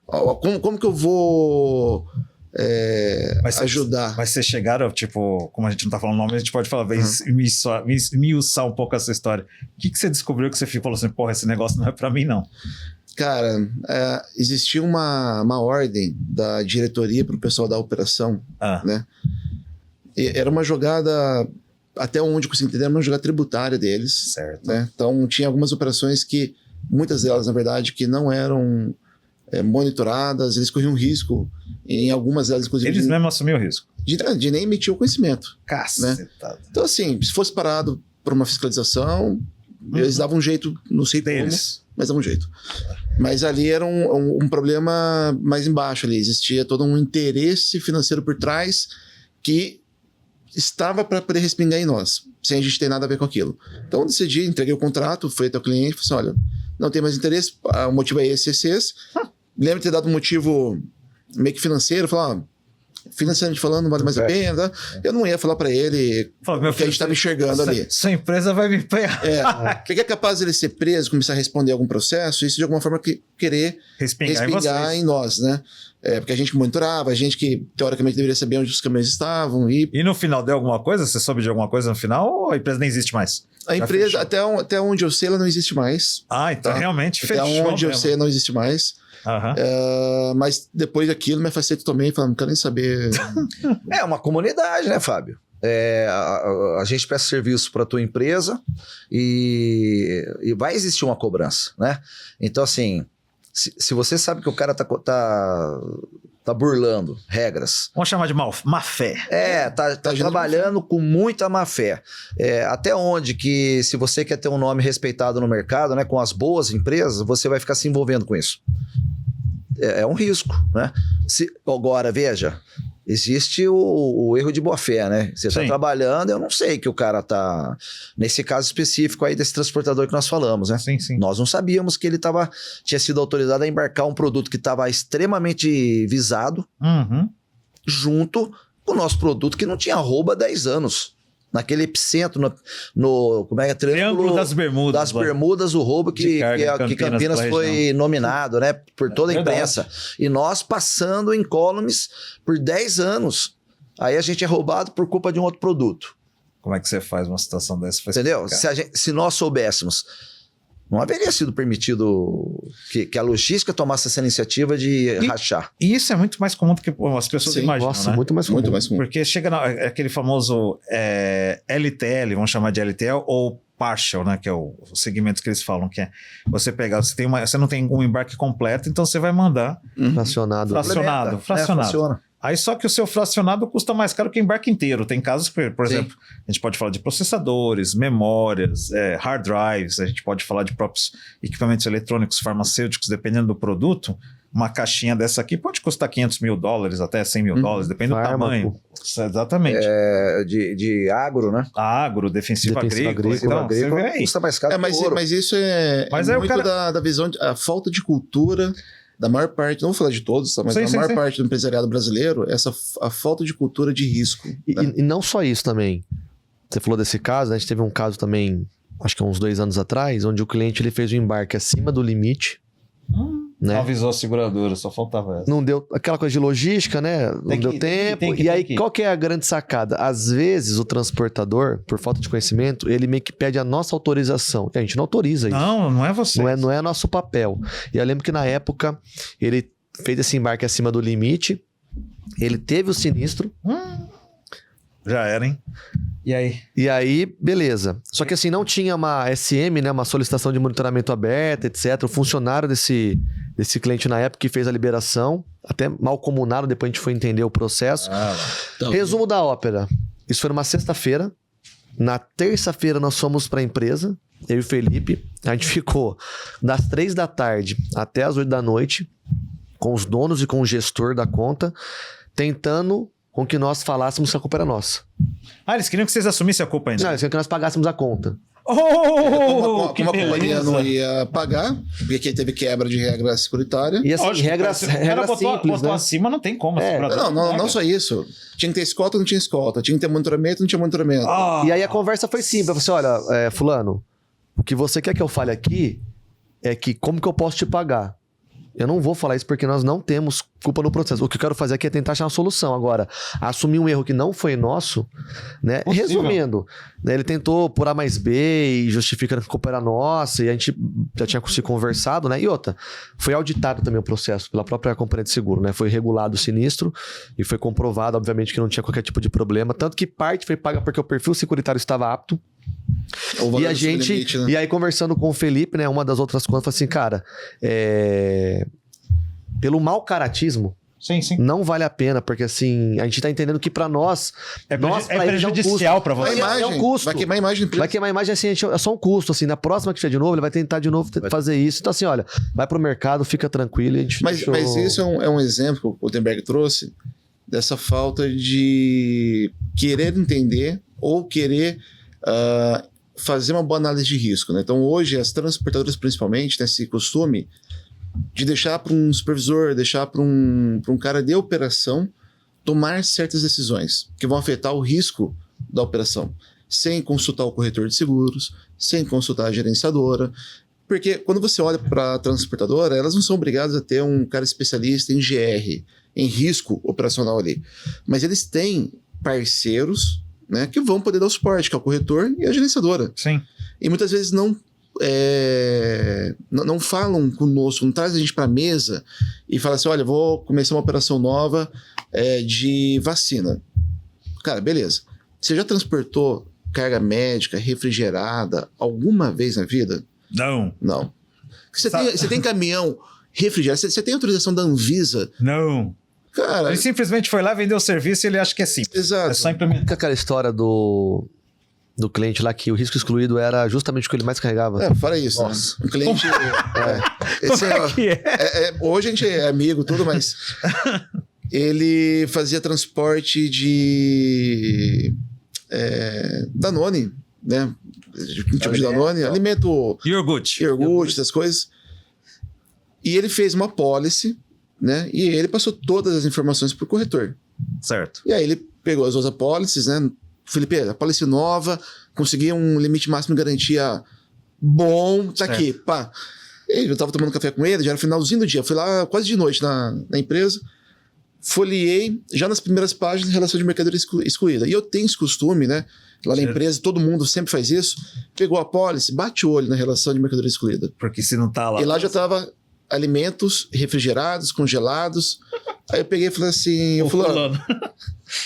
C: Como que eu vou ajudar?
A: Mas vocês chegaram, tipo, como a gente não tá falando nome, a gente pode falar, esmiuçar um pouco essa história. O que você descobriu que você falou assim, porra, esse negócio não é pra mim, não? Cara,
C: existia uma ordem da diretoria para o pessoal da operação, né? E era uma jogada, até onde eu consegui entender, era uma jogada tributária deles.
A: Certo.
C: Né? Então, tinha algumas operações que, muitas delas, na verdade, que não eram monitoradas, eles corriam risco. Em algumas delas, inclusive...
A: Eles mesmos assumiam o risco?
C: De nem emitir o conhecimento.
A: Cacetada.
C: Né? Então, assim, se fosse parado por uma fiscalização, eles davam um jeito, não sei deles. Como, mas davam um jeito. Mas ali era um problema mais embaixo ali. Existia todo um interesse financeiro por trás que estava para poder respingar em nós, sem a gente ter nada a ver com aquilo. Então eu decidi, entreguei o contrato, fui até o cliente e falei assim, olha, não tem mais interesse, o motivo é esse. Lembro de ter dado um motivo meio que financeiro, falar, financeiramente falando, não vale mais a pena. Tá? Eu não ia falar para ele o que a gente estava enxergando ali.
A: Sua empresa vai me pegar.
C: Porque é capaz de ele ser preso, começar a responder algum processo, isso de alguma forma querer respingar em nós, né? Porque a gente monitorava, a gente que teoricamente deveria saber onde os caminhões estavam. E
A: no final deu alguma coisa? Você soube de alguma coisa no final ou a empresa nem existe mais?
C: A empresa, até onde eu sei, ela não existe mais.
A: Então realmente fechou.
C: Até onde eu sei, não existe mais. Mas depois daquilo, me afastei totalmente, falando, não quero nem saber.
D: É uma comunidade, né, Fábio? A gente presta serviço para a tua empresa e vai existir uma cobrança, né? Então, assim, Se você sabe que o cara tá burlando regras.
A: Vamos chamar de má fé.
D: Tá trabalhando com muita má fé. Até onde que, se você quer ter um nome respeitado no mercado, né, com as boas empresas, você vai ficar se envolvendo com isso. É um risco, né? Agora, veja, existe o erro de boa fé, né? Você está trabalhando, eu não sei que o cara tá... Nesse caso específico aí desse transportador que nós falamos, né?
A: Sim, sim.
D: Nós não sabíamos que ele tinha sido autorizado a embarcar um produto que estava extremamente visado junto com o nosso produto que não tinha roubo há 10 anos. Naquele epicentro, como é que é?
A: Triângulo das Bermudas.
D: Das Bermudas, o roubo que Campinas foi nominado, né? Por toda a imprensa. E nós passando incólumes por 10 anos. Aí a gente é roubado por culpa de um outro produto.
A: Como é que você faz uma situação dessa?
D: Entendeu? Se nós soubéssemos, não haveria sido permitido que a logística tomasse essa iniciativa de rachar.
A: E isso é muito mais comum do que as pessoas imaginam,
B: Nossa,
A: né?
B: muito mais comum.
A: Porque chega aquele famoso LTL, vamos chamar de LTL, ou partial, né? Que é o segmento que eles falam, que é você pegar, você não tem um embarque completo, então você vai mandar
B: fracionado.
D: Funciona.
A: Aí só que o seu fracionado custa mais caro que o embarque inteiro. Tem casos, por exemplo, a gente pode falar de processadores, memórias, hard drives, a gente pode falar de próprios equipamentos eletrônicos, farmacêuticos, dependendo do produto. Uma caixinha dessa aqui pode custar $500 mil, até $100 mil, depende do tamanho. Exatamente.
D: De agro, né?
A: Agro, defensivo agrícola. Então, você vê aí.
D: Custa mais caro que ouro.
C: Mas isso é muito da visão, a falta de cultura da maior parte, não vou falar de todos, tá? Mas da maior parte do empresariado brasileiro, a falta de cultura de risco.
B: E não só isso também. Você falou desse caso, né? A gente teve um caso também, acho que há uns 2 anos atrás, onde o cliente ele fez um embarque acima do limite. Né?
A: Não avisou a seguradora, só faltava essa.
B: Não deu aquela coisa de logística, né? Não deu tempo. E aí, qual que é a grande sacada? Às vezes, o transportador, por falta de conhecimento, ele meio que pede a nossa autorização. A gente não autoriza isso.
A: Não é você.
B: Não é nosso papel. E eu lembro que na época, ele fez esse embarque acima do limite, ele teve o sinistro.
A: Já era, hein? E
B: aí, beleza. Só que assim, não tinha uma SM, né? Uma solicitação de monitoramento aberta, etc. O funcionário desse cliente na época que fez a liberação, até malcomunado, depois a gente foi entender o processo. Resumo da ópera. Isso foi numa sexta-feira. Na terça-feira nós fomos para a empresa, eu e o Felipe. A gente ficou das 3 da tarde até as 8 da noite com os donos e com o gestor da conta, tentando com que nós falássemos que a culpa era nossa.
A: Eles queriam que vocês assumissem a culpa ainda.
B: Não, eles queriam que nós pagássemos a conta.
C: Como a companhia não ia pagar, porque teve quebra de regra securitária.
B: E assim, regras simples,
A: botou
B: né?
A: acima, não tem como.
C: Não só isso. Tinha que ter escolta, não tinha escolta. Tinha que ter monitoramento, não tinha monitoramento.
B: E aí a conversa foi simples. Eu falei assim, olha, fulano, o que você quer que eu fale aqui é que como que eu posso te pagar? Eu não vou falar isso porque nós não temos culpa no processo. O que eu quero fazer aqui é tentar achar uma solução. Agora, assumir um erro que não foi nosso, né? Resumindo, né, ele tentou por A mais B e justificando que a culpa era nossa, e a gente já tinha se conversado, né? E outra, foi auditado também o processo pela própria companhia de seguro, né? Foi regulado o sinistro e foi comprovado, obviamente, que não tinha qualquer tipo de problema. Tanto que parte foi paga porque o perfil securitário estava apto. E a gente, limite, né? E aí conversando com o Felipe, né, uma das outras contas, falou assim, cara, pelo mau caratismo, não vale a pena, porque assim, a gente tá entendendo que pra nós
A: é prejudicial pra você.
C: É um custo. Vai queimar a imagem.
B: Vai queimar a imagem, assim, é só um custo, assim, na próxima que tiver de novo, ele vai tentar de novo fazer isso. Então assim, olha, vai pro mercado, fica tranquilo.
C: Mas isso é um exemplo que o Gutenberg trouxe dessa falta de querer entender ou querer fazer uma boa análise de risco, né? Então hoje as transportadoras principalmente têm esse costume de deixar para um supervisor, deixar para um cara de operação tomar certas decisões que vão afetar o risco da operação, sem consultar o corretor de seguros, sem consultar a gerenciadora, porque quando você olha para a transportadora, elas não são obrigadas a ter um cara especialista em GR, em risco operacional ali, mas eles têm parceiros, né, que vão poder dar o suporte, que é o corretor e a gerenciadora.
A: Sim.
C: E muitas vezes não falam conosco, não trazem a gente para a mesa e falam assim, olha, vou começar uma operação nova de vacina. Cara, beleza. Você já transportou carga médica refrigerada alguma vez na vida?
A: Não.
C: Você tem caminhão refrigerar. Você tem autorização da Anvisa?
A: Não.
C: Cara,
A: Ele simplesmente foi lá, vendeu o serviço e ele acha que é simples.
C: exato.
A: É só implementar.
B: Fica aquela história do cliente lá que o risco excluído era justamente o que ele mais carregava.
C: Fora isso.
D: Nossa.
C: Né? O cliente. Esse hoje a gente é amigo, tudo, mas ele fazia transporte de Danone, né? Tipo de Danone, alimento,
A: Iogurte.
C: essas coisas. E ele fez uma policy, né? E ele passou todas as informações pro corretor.
A: Certo.
C: E aí ele pegou as outras policies, né? Felipe, a policy nova, consegui um limite máximo de garantia bom, tá
A: Certo.
C: aqui, pá. E eu tava tomando café com ele, já era finalzinho do dia, fui lá quase de noite na empresa, folheei já nas primeiras páginas relação de mercadoria excluída. E eu tenho esse costume, né? Lá na
A: Certo.
C: empresa, todo mundo sempre faz isso. Pegou a policy, bate o olho na relação de mercadoria excluída.
A: Porque se não tá lá...
C: E lá já tava alimentos refrigerados, congelados. Aí eu peguei e falei assim,
A: Ô, fulano.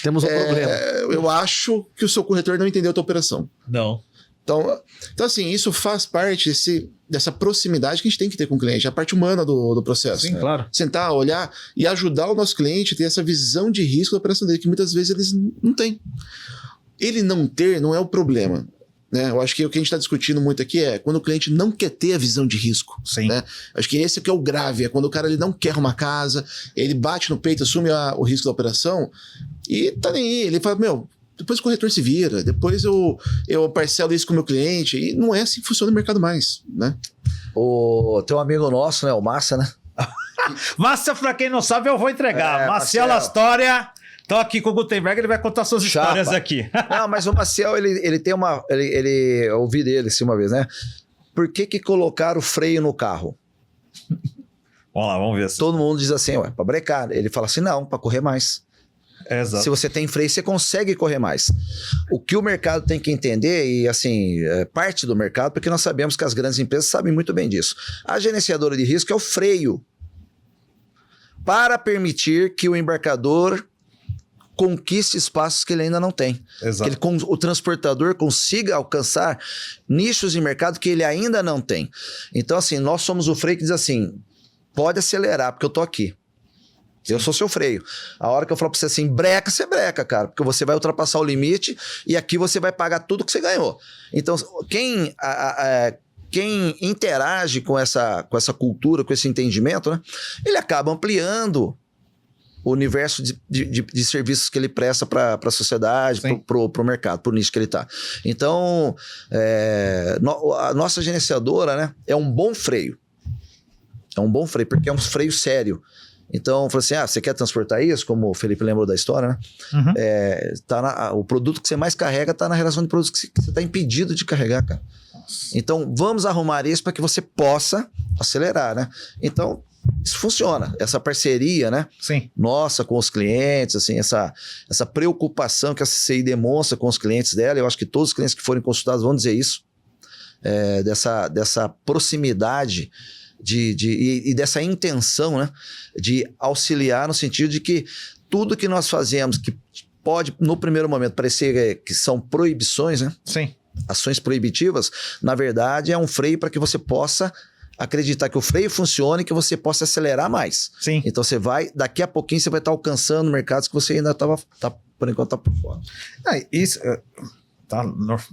B: Temos um problema.
C: eu acho que o seu corretor não entendeu a tua operação.
A: Não.
C: Então assim, isso faz parte dessa proximidade que a gente tem que ter com o cliente, a parte humana do processo.
A: Sim, claro.
C: Sentar, olhar e ajudar o nosso cliente a ter essa visão de risco da operação dele, que muitas vezes eles não têm. Ele não ter não é o problema. Né? Eu acho que o que a gente está discutindo muito aqui é quando o cliente não quer ter a visão de risco.
A: Sim.
C: Né? Acho que esse que é o grave, é quando o cara ele não quer uma casa, ele bate no peito, assume o risco da operação e tá nem aí. Ele fala, depois o corretor se vira, depois eu parcelo isso com o meu cliente. E não é assim que funciona o mercado mais, né?
D: Tem um amigo nosso, né? O Massa, né?
A: Márcia, pra quem não sabe, eu vou entregar. Marcelo
D: Marcelo.
A: Astória. Tô aqui com o Gutenberg, ele vai contar suas
D: Chapa.
A: histórias aqui.
D: Não, mas o Maciel, ele tem uma... eu ouvi dele assim uma vez, né? Por que colocaram o freio no carro?
A: Vamos lá, vamos ver.
D: Todo mundo diz assim, pra brecar. Ele fala assim, não, pra correr mais.
A: Exato.
D: Se você tem freio, você consegue correr mais. O que o mercado tem que entender, e assim, parte do mercado, porque nós sabemos que as grandes empresas sabem muito bem disso. A gerenciadora de risco é o freio para permitir que o embarcador conquiste espaços que ele ainda não tem.
A: Exato.
D: Que o transportador consiga alcançar nichos de mercado que ele ainda não tem. Então, assim, nós somos o freio que diz assim, pode acelerar, porque eu tô aqui. Eu sou seu freio. A hora que eu falo pra você assim, breca, você breca, cara. Porque você vai ultrapassar o limite e aqui você vai pagar tudo que você ganhou. Então, quem interage com essa cultura, com esse entendimento, né? Ele acaba ampliando o universo de serviços que ele presta para a sociedade, para o mercado, para o nicho que ele está. Então, a nossa gerenciadora, né, é um bom freio. É um bom freio, porque é um freio sério. Então, falei assim, você quer transportar isso? Como o Felipe lembrou da história, né?
A: Uhum.
D: O produto que você mais carrega está na relação de produtos que você está impedido de carregar, cara. Nossa. Então, vamos arrumar isso para que você possa acelerar, né? Então, isso funciona. Essa parceria, né?
A: Sim.
D: Nossa, com os clientes, assim, essa preocupação que a CCI demonstra com os clientes dela, eu acho que todos os clientes que forem consultados vão dizer isso, dessa proximidade e dessa intenção, né, de auxiliar no sentido de que tudo que nós fazemos que pode, no primeiro momento, parecer que são proibições, né?
A: Sim.
D: Ações proibitivas, na verdade é um freio para que você possa acreditar que o freio funcione e que você possa acelerar mais.
A: Sim.
D: Então daqui a pouquinho você vai estar alcançando mercados que você ainda por enquanto está por fora.
A: Isso...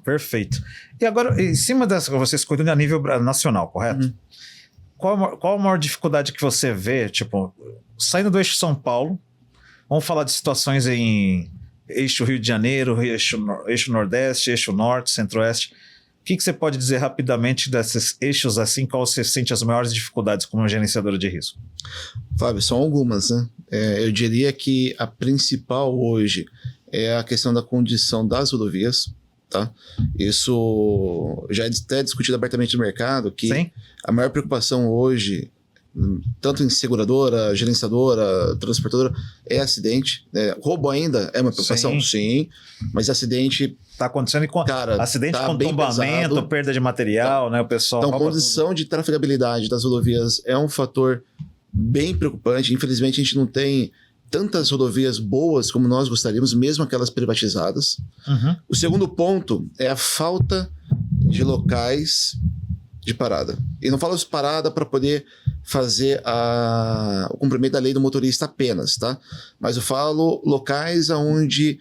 A: perfeito. E agora, em cima dessa, vocês cuidam a nível nacional, correto? Uhum. Qual a maior dificuldade que você vê, tipo, saindo do eixo São Paulo, vamos falar de situações em eixo Rio de Janeiro, eixo Nordeste, eixo Norte, Centro-Oeste. O que você pode dizer rapidamente desses eixos assim, qual você sente as maiores dificuldades como gerenciadora de risco?
C: Fábio, são algumas, né? Eu diria que a principal hoje é a questão da condição das rodovias, tá? Isso já é até discutido abertamente no mercado, que Sim. a maior preocupação hoje, tanto em seguradora, gerenciadora, transportadora, é acidente. Né? Roubo ainda é uma preocupação? Sim. Mas acidente...
A: Está acontecendo com acidente com tombamento, pesado. Perda de material, né? O pessoal...
C: Então, condição de trafegabilidade das rodovias é um fator bem preocupante. Infelizmente, a gente não tem tantas rodovias boas como nós gostaríamos, mesmo aquelas privatizadas. Uhum. O segundo ponto é a falta de locais de parada. E não falo de parada para poder fazer o cumprimento da lei do motorista apenas, tá? Mas eu falo locais onde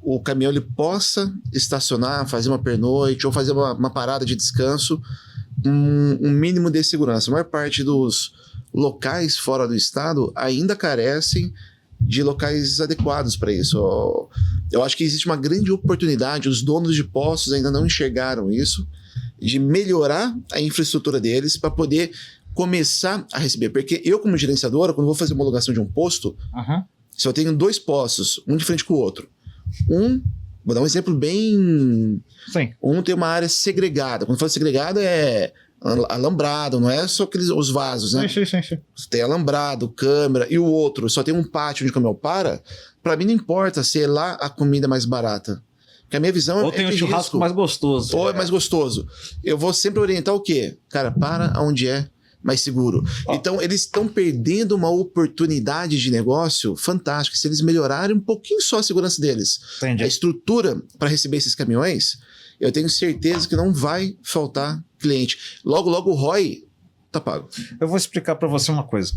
C: o caminhão ele possa estacionar, fazer uma pernoite ou fazer uma parada de descanso, um mínimo de segurança. A maior parte dos locais fora do estado ainda carecem de locais adequados para isso. Eu acho que existe uma grande oportunidade, os donos de postos ainda não enxergaram isso, de melhorar a infraestrutura deles para poder começar a receber. Porque eu, como gerenciadora, quando vou fazer uma homologação de um posto, se eu tenho 2 postos, um de frente com o outro, vou dar um exemplo bem...
A: Sim.
C: Um tem uma área segregada. Quando falo segregada é alambrado, não é só os vasos, né?
A: Sim.
C: Tem alambrado, câmera, e o outro só tem um pátio onde o caminhão para. Pra mim não importa se é lá a comida mais barata. Porque a minha visão
A: Ou tem um
C: de
A: churrasco
C: risco.
A: mais gostoso.
C: Ou é mais gostoso. Eu vou sempre orientar o quê? Cara, para onde é mais seguro. Então, eles estão perdendo uma oportunidade de negócio fantástica. Se eles melhorarem um pouquinho só a segurança deles,
A: Entendi.
C: a estrutura para receber esses caminhões, eu tenho certeza que não vai faltar cliente. Logo, logo o ROI tá pago.
A: Eu vou explicar para você uma coisa.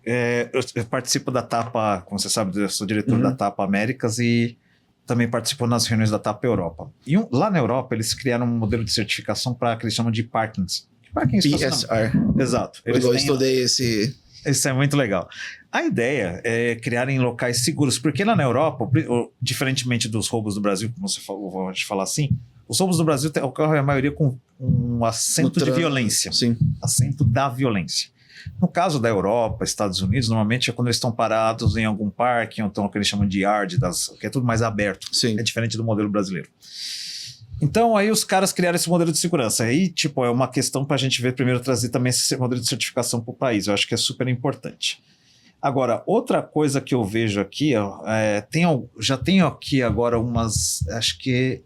A: Eu participo da TAPA, como você sabe, eu sou diretor da TAPA Américas e também participo nas reuniões da TAPA Europa. E lá na Europa, eles criaram um modelo de certificação para que eles chamam de parkings.
C: PSR.
A: Exato.
C: Eu estudei esse...
A: Isso é muito legal. A ideia é criar em locais seguros, porque lá na Europa, diferentemente dos roubos do Brasil, como você falou, vou te falar assim, os roubos do Brasil ocorrem a maioria com um acento de violência.
C: Sim.
A: Acento da violência. No caso da Europa, Estados Unidos, normalmente é quando eles estão parados em algum parque, ou então o que eles chamam de yard, que é tudo mais aberto.
C: Sim.
A: É diferente do modelo brasileiro. Então, aí os caras criaram esse modelo de segurança. Aí, tipo, é uma questão para a gente ver primeiro trazer também esse modelo de certificação para o país. Eu acho que é super importante. Agora, outra coisa que eu vejo aqui, já tenho aqui agora acho que,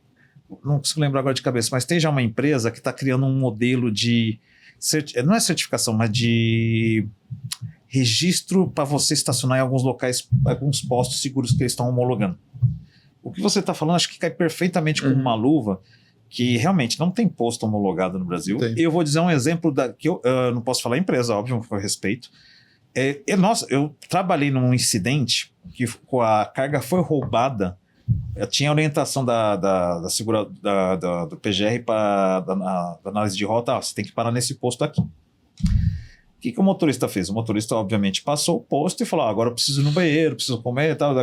A: não consigo lembrar agora de cabeça, mas tem já uma empresa que está criando um modelo de, não é certificação, mas de registro para você estacionar em alguns locais, alguns postos seguros que eles estão homologando. O que você está falando, acho que cai perfeitamente com uma luva, que realmente não tem posto homologado no Brasil.
C: Tem.
A: Eu vou dizer um exemplo que eu não posso falar empresa, óbvio, com respeito. Eu trabalhei num incidente que a carga foi roubada. Eu tinha orientação do PGR da análise de rota. Você tem que parar nesse posto aqui. O que o motorista fez? O motorista, obviamente, passou o posto e falou: agora eu preciso ir no banheiro, preciso comer e tal.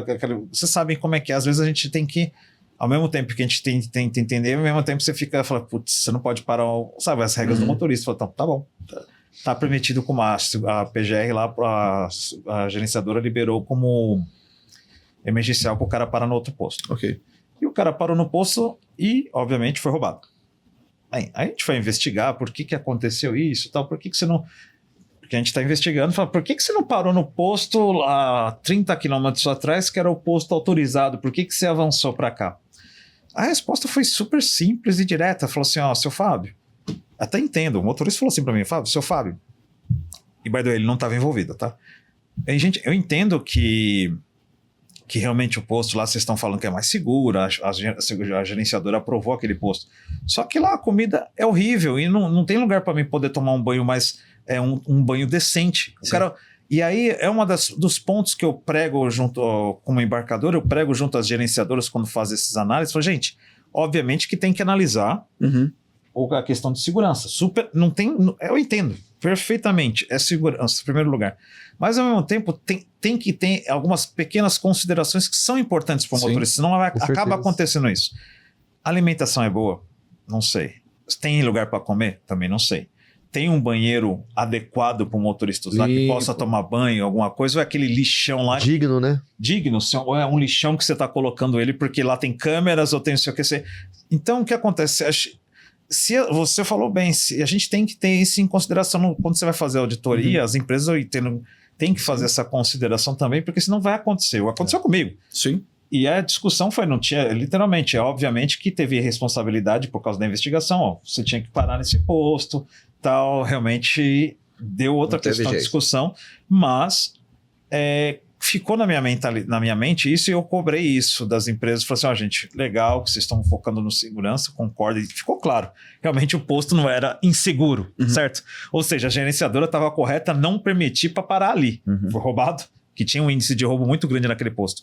A: Vocês sabem como é que é. Às vezes a gente tem que, ao mesmo tempo que a gente tem que entender, ao mesmo tempo você fica falando: putz, você não pode parar, sabe, as regras do motorista. Fala: tá bom. Tá permitido como a PGR lá, a gerenciadora liberou como emergencial para o cara parar no outro posto.
C: Ok.
A: E o cara parou no posto e, obviamente, foi roubado. Aí a gente foi investigar por que aconteceu isso e tal, por que você não... Porque a gente está investigando, fala, por que você não parou no posto a 30 quilômetros atrás, que era o posto autorizado, por que você avançou para cá? A resposta foi super simples e direta, falou assim: ó, seu Fábio, até entendo, o motorista falou assim para mim: seu Fábio, e by the way, ele não estava envolvido, tá? E, gente, eu entendo que realmente o posto lá, vocês estão falando que é mais seguro, a gerenciadora aprovou aquele posto. Só que lá a comida é horrível e não tem lugar para mim poder tomar um banho mais, um banho decente. O cara, e aí é dos pontos que eu prego junto, como embarcador, eu prego junto às gerenciadoras quando fazem essas análises. Falo, gente, obviamente que tem que analisar a questão de segurança. Eu entendo perfeitamente, é segurança em primeiro lugar. Mas, ao mesmo tempo, tem que ter algumas pequenas considerações que são importantes para o motorista, senão acaba acontecendo isso. A alimentação é boa? Não sei. Tem lugar para comer? Também não sei. Tem um banheiro adequado para o motorista usar, que possa tomar banho, alguma coisa, ou é aquele lixão lá?
B: Digno, né?
A: Digno, ou é um lixão que você está colocando ele porque lá tem câmeras ou tem não sei o que. Então, o que acontece? Você falou bem, a gente tem que ter isso em consideração quando você vai fazer auditoria, as empresas têm que fazer essa consideração também, porque senão vai acontecer. Aconteceu comigo.
C: Sim.
A: E a discussão não tinha, literalmente, obviamente que teve responsabilidade por causa da investigação, ó, você tinha que parar nesse posto, tal, realmente deu outra questão de discussão, mas ficou na minha mente isso, e eu cobrei isso das empresas. Falei assim, ó, gente, legal que vocês estão focando no segurança, concordo, e ficou claro. Realmente o posto não era inseguro, certo? Ou seja, a gerenciadora estava correta, não permitir para parar ali. Foi roubado, que tinha um índice de roubo muito grande naquele posto.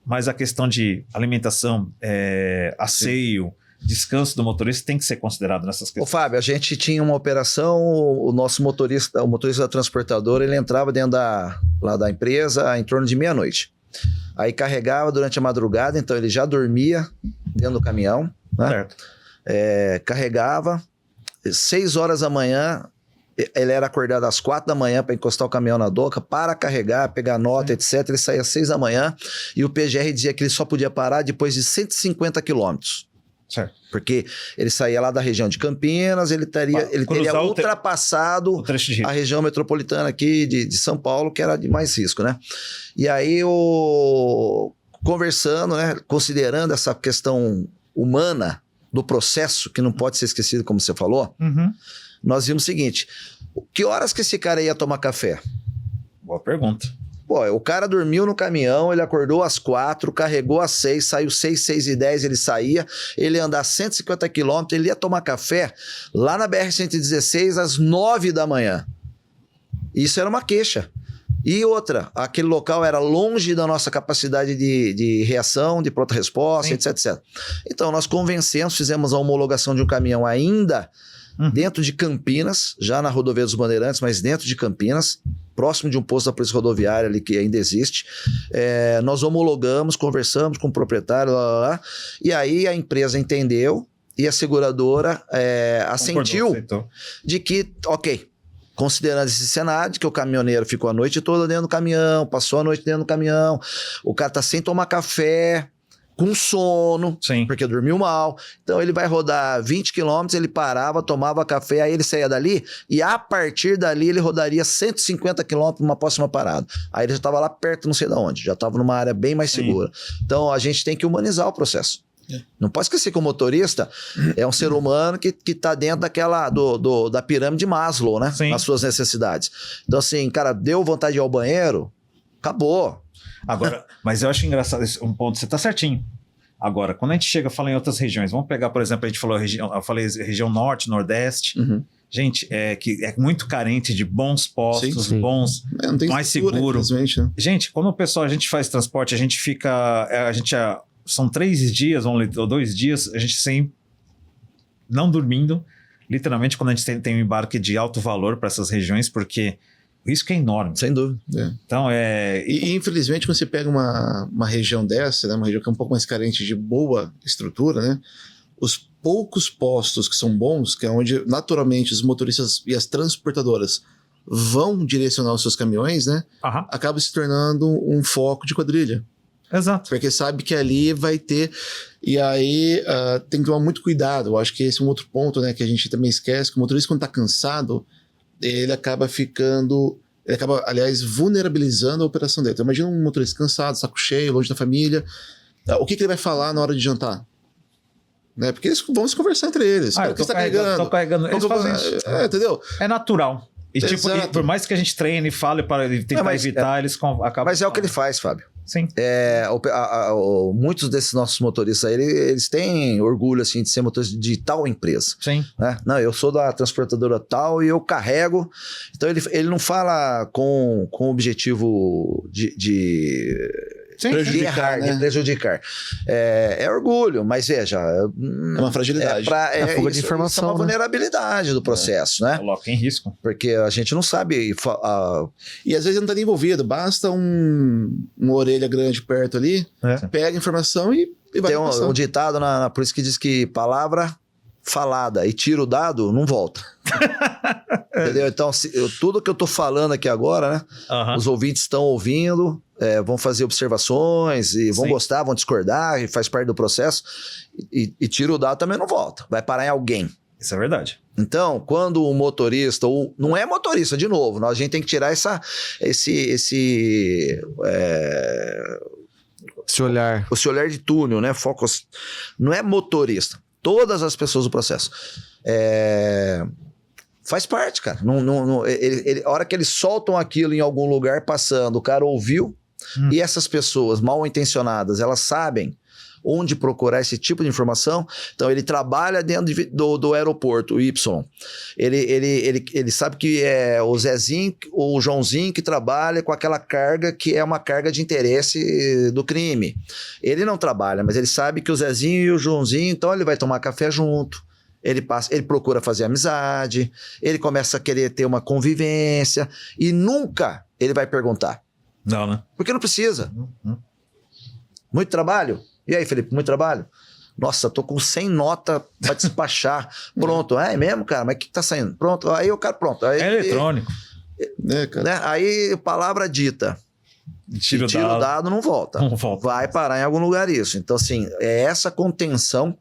A: Mas a questão de alimentação, asseio, descanso do motorista tem que ser considerado nessas questões.
D: Ô, Fábio, a gente tinha uma operação, o nosso motorista, o motorista da transportadora, ele entrava dentro lá da empresa em torno de meia-noite. Aí carregava durante a madrugada, então ele já dormia dentro do caminhão, né?
A: Certo.
D: Carregava, 6 horas da manhã, ele era acordado às 4 da manhã para encostar o caminhão na doca, para carregar, pegar nota, etc. Ele saía às 6 da manhã e o PGR dizia que ele só podia parar depois de 150 quilômetros.
A: Certo.
D: Porque ele saía lá da região de Campinas, ele teria ultrapassado a região metropolitana aqui de São Paulo, que era de mais risco, né? E aí, conversando, né, considerando essa questão humana do processo, que não pode ser esquecido, como você falou, nós vimos o seguinte: que horas que esse cara ia tomar café?
A: Boa pergunta.
D: Pô, o cara dormiu no caminhão, ele acordou às 4, carregou às 6, saiu 6h10, ele saía, ele ia andar 150 quilômetros, ele ia tomar café lá na BR-116 às 9 da manhã. Isso era uma queixa. E outra, aquele local era longe da nossa capacidade de reação, de pronta resposta, etc, etc. Então, nós convencemos, fizemos a homologação de um caminhão ainda dentro de Campinas, já na rodovia dos Bandeirantes, mas dentro de Campinas, próximo de um posto da Polícia Rodoviária ali que ainda existe. Nós homologamos, conversamos com o proprietário, e aí a empresa entendeu e a seguradora assentiu de que, ok, considerando esse cenário, de que o caminhoneiro ficou a noite toda dentro do caminhão, passou a noite dentro do caminhão, o cara tá sem tomar café, com sono, porque dormiu mal. Então ele vai rodar 20 quilômetros, ele parava, tomava café, aí ele saía dali, e a partir dali ele rodaria 150 quilômetros numa próxima parada. Aí ele já estava lá perto, não sei de onde, já estava numa área bem mais segura. Então a gente tem que humanizar o processo. Não pode esquecer que o motorista é um ser humano que está dentro da pirâmide de Maslow, né? Nas suas necessidades. Então assim, cara, deu vontade de ir ao banheiro, acabou.
A: Agora, mas eu acho engraçado um ponto, você tá certinho. Agora, quando a gente chega a falar em outras regiões, vamos pegar, por exemplo, eu falei região norte, nordeste, gente, que é muito carente de bons postos, bons, mais seguro. Né? Gente, quando a gente faz transporte, a gente fica, são 3 dias ou 2 dias, a gente sem, não dormindo, literalmente quando a gente tem um embarque de alto valor para essas regiões, porque o risco é enorme.
D: Sem dúvida.
C: Então, E infelizmente, quando você pega uma região dessa, né, uma região que é um pouco mais carente de boa estrutura, né, os poucos postos que são bons, que é onde naturalmente os motoristas e as transportadoras vão direcionar os seus caminhões, né, acaba se tornando um foco de quadrilha.
A: Exato.
C: Porque sabe que ali vai ter... E aí tem que tomar muito cuidado. Eu acho que esse é um outro ponto, né, que a gente também esquece, que o motorista, quando está cansado, ele acaba, aliás, vulnerabilizando a operação dele. Então, imagina um motorista cansado, saco cheio, longe da família. O que ele vai falar na hora de jantar? Né? Porque eles vão se conversar entre eles.
A: Eu tô carregando. Eles fazem isso.
C: Entendeu?
A: É natural. E por mais que a gente treine e fale para tentar evitar, eles acabam...
D: Mas é o que ele faz, Fábio.
A: Sim.
D: Muitos desses nossos motoristas aí, eles têm orgulho assim, de ser motorista de tal empresa.
A: Sim.
D: Né? Não, eu sou da transportadora tal e eu carrego. Então ele não fala com o objetivo de
C: prejudicar, né?
D: Prejudicar. É orgulho, mas veja... É
C: uma fragilidade.
B: É fuga de informação.
D: Isso é uma vulnerabilidade do processo, né?
A: Coloca em risco.
D: Porque a gente não sabe...
C: E às vezes não está nem envolvido. Basta uma orelha grande perto ali, pega a informação e vai.
D: Tem um ditado na polícia que diz que palavra falada e tiro dado não volta. Entendeu? Então, tudo que eu tô falando aqui agora, né? Os ouvintes estão ouvindo, vão fazer observações e vão gostar, vão discordar, e faz parte do processo. E tiro dado também não volta. Vai parar em alguém.
A: Isso é verdade.
D: Então, quando o motorista, ou não é motorista, de novo, a gente tem que tirar esse olhar de túnel, né? Foco, não é motorista. Todas as pessoas do processo. Faz parte, cara. A hora que eles soltam aquilo em algum lugar passando, o cara ouviu, e essas pessoas mal intencionadas, elas sabem onde procurar esse tipo de informação. Então, ele trabalha dentro do aeroporto, o Y. Ele sabe que é o Zezinho ou o Joãozinho que trabalha com aquela carga que é uma carga de interesse do crime. Ele não trabalha, mas ele sabe que o Zezinho e o Joãozinho, então ele vai tomar café junto. Ele procura fazer amizade, ele começa a querer ter uma convivência e nunca ele vai perguntar.
A: Não, né?
D: Porque não precisa. Muito trabalho? E aí, Felipe, muito trabalho? Nossa, tô com 100 notas para despachar. Pronto. É mesmo, cara? Mas o que tá saindo? Pronto. Aí o cara, pronto. Aí,
A: É eletrônico.
C: Cara?
D: Né? Aí, palavra dita.
A: Tira
D: o dado, não volta.
A: Não volta.
D: Vai parar em algum lugar isso. Então, assim, é essa contenção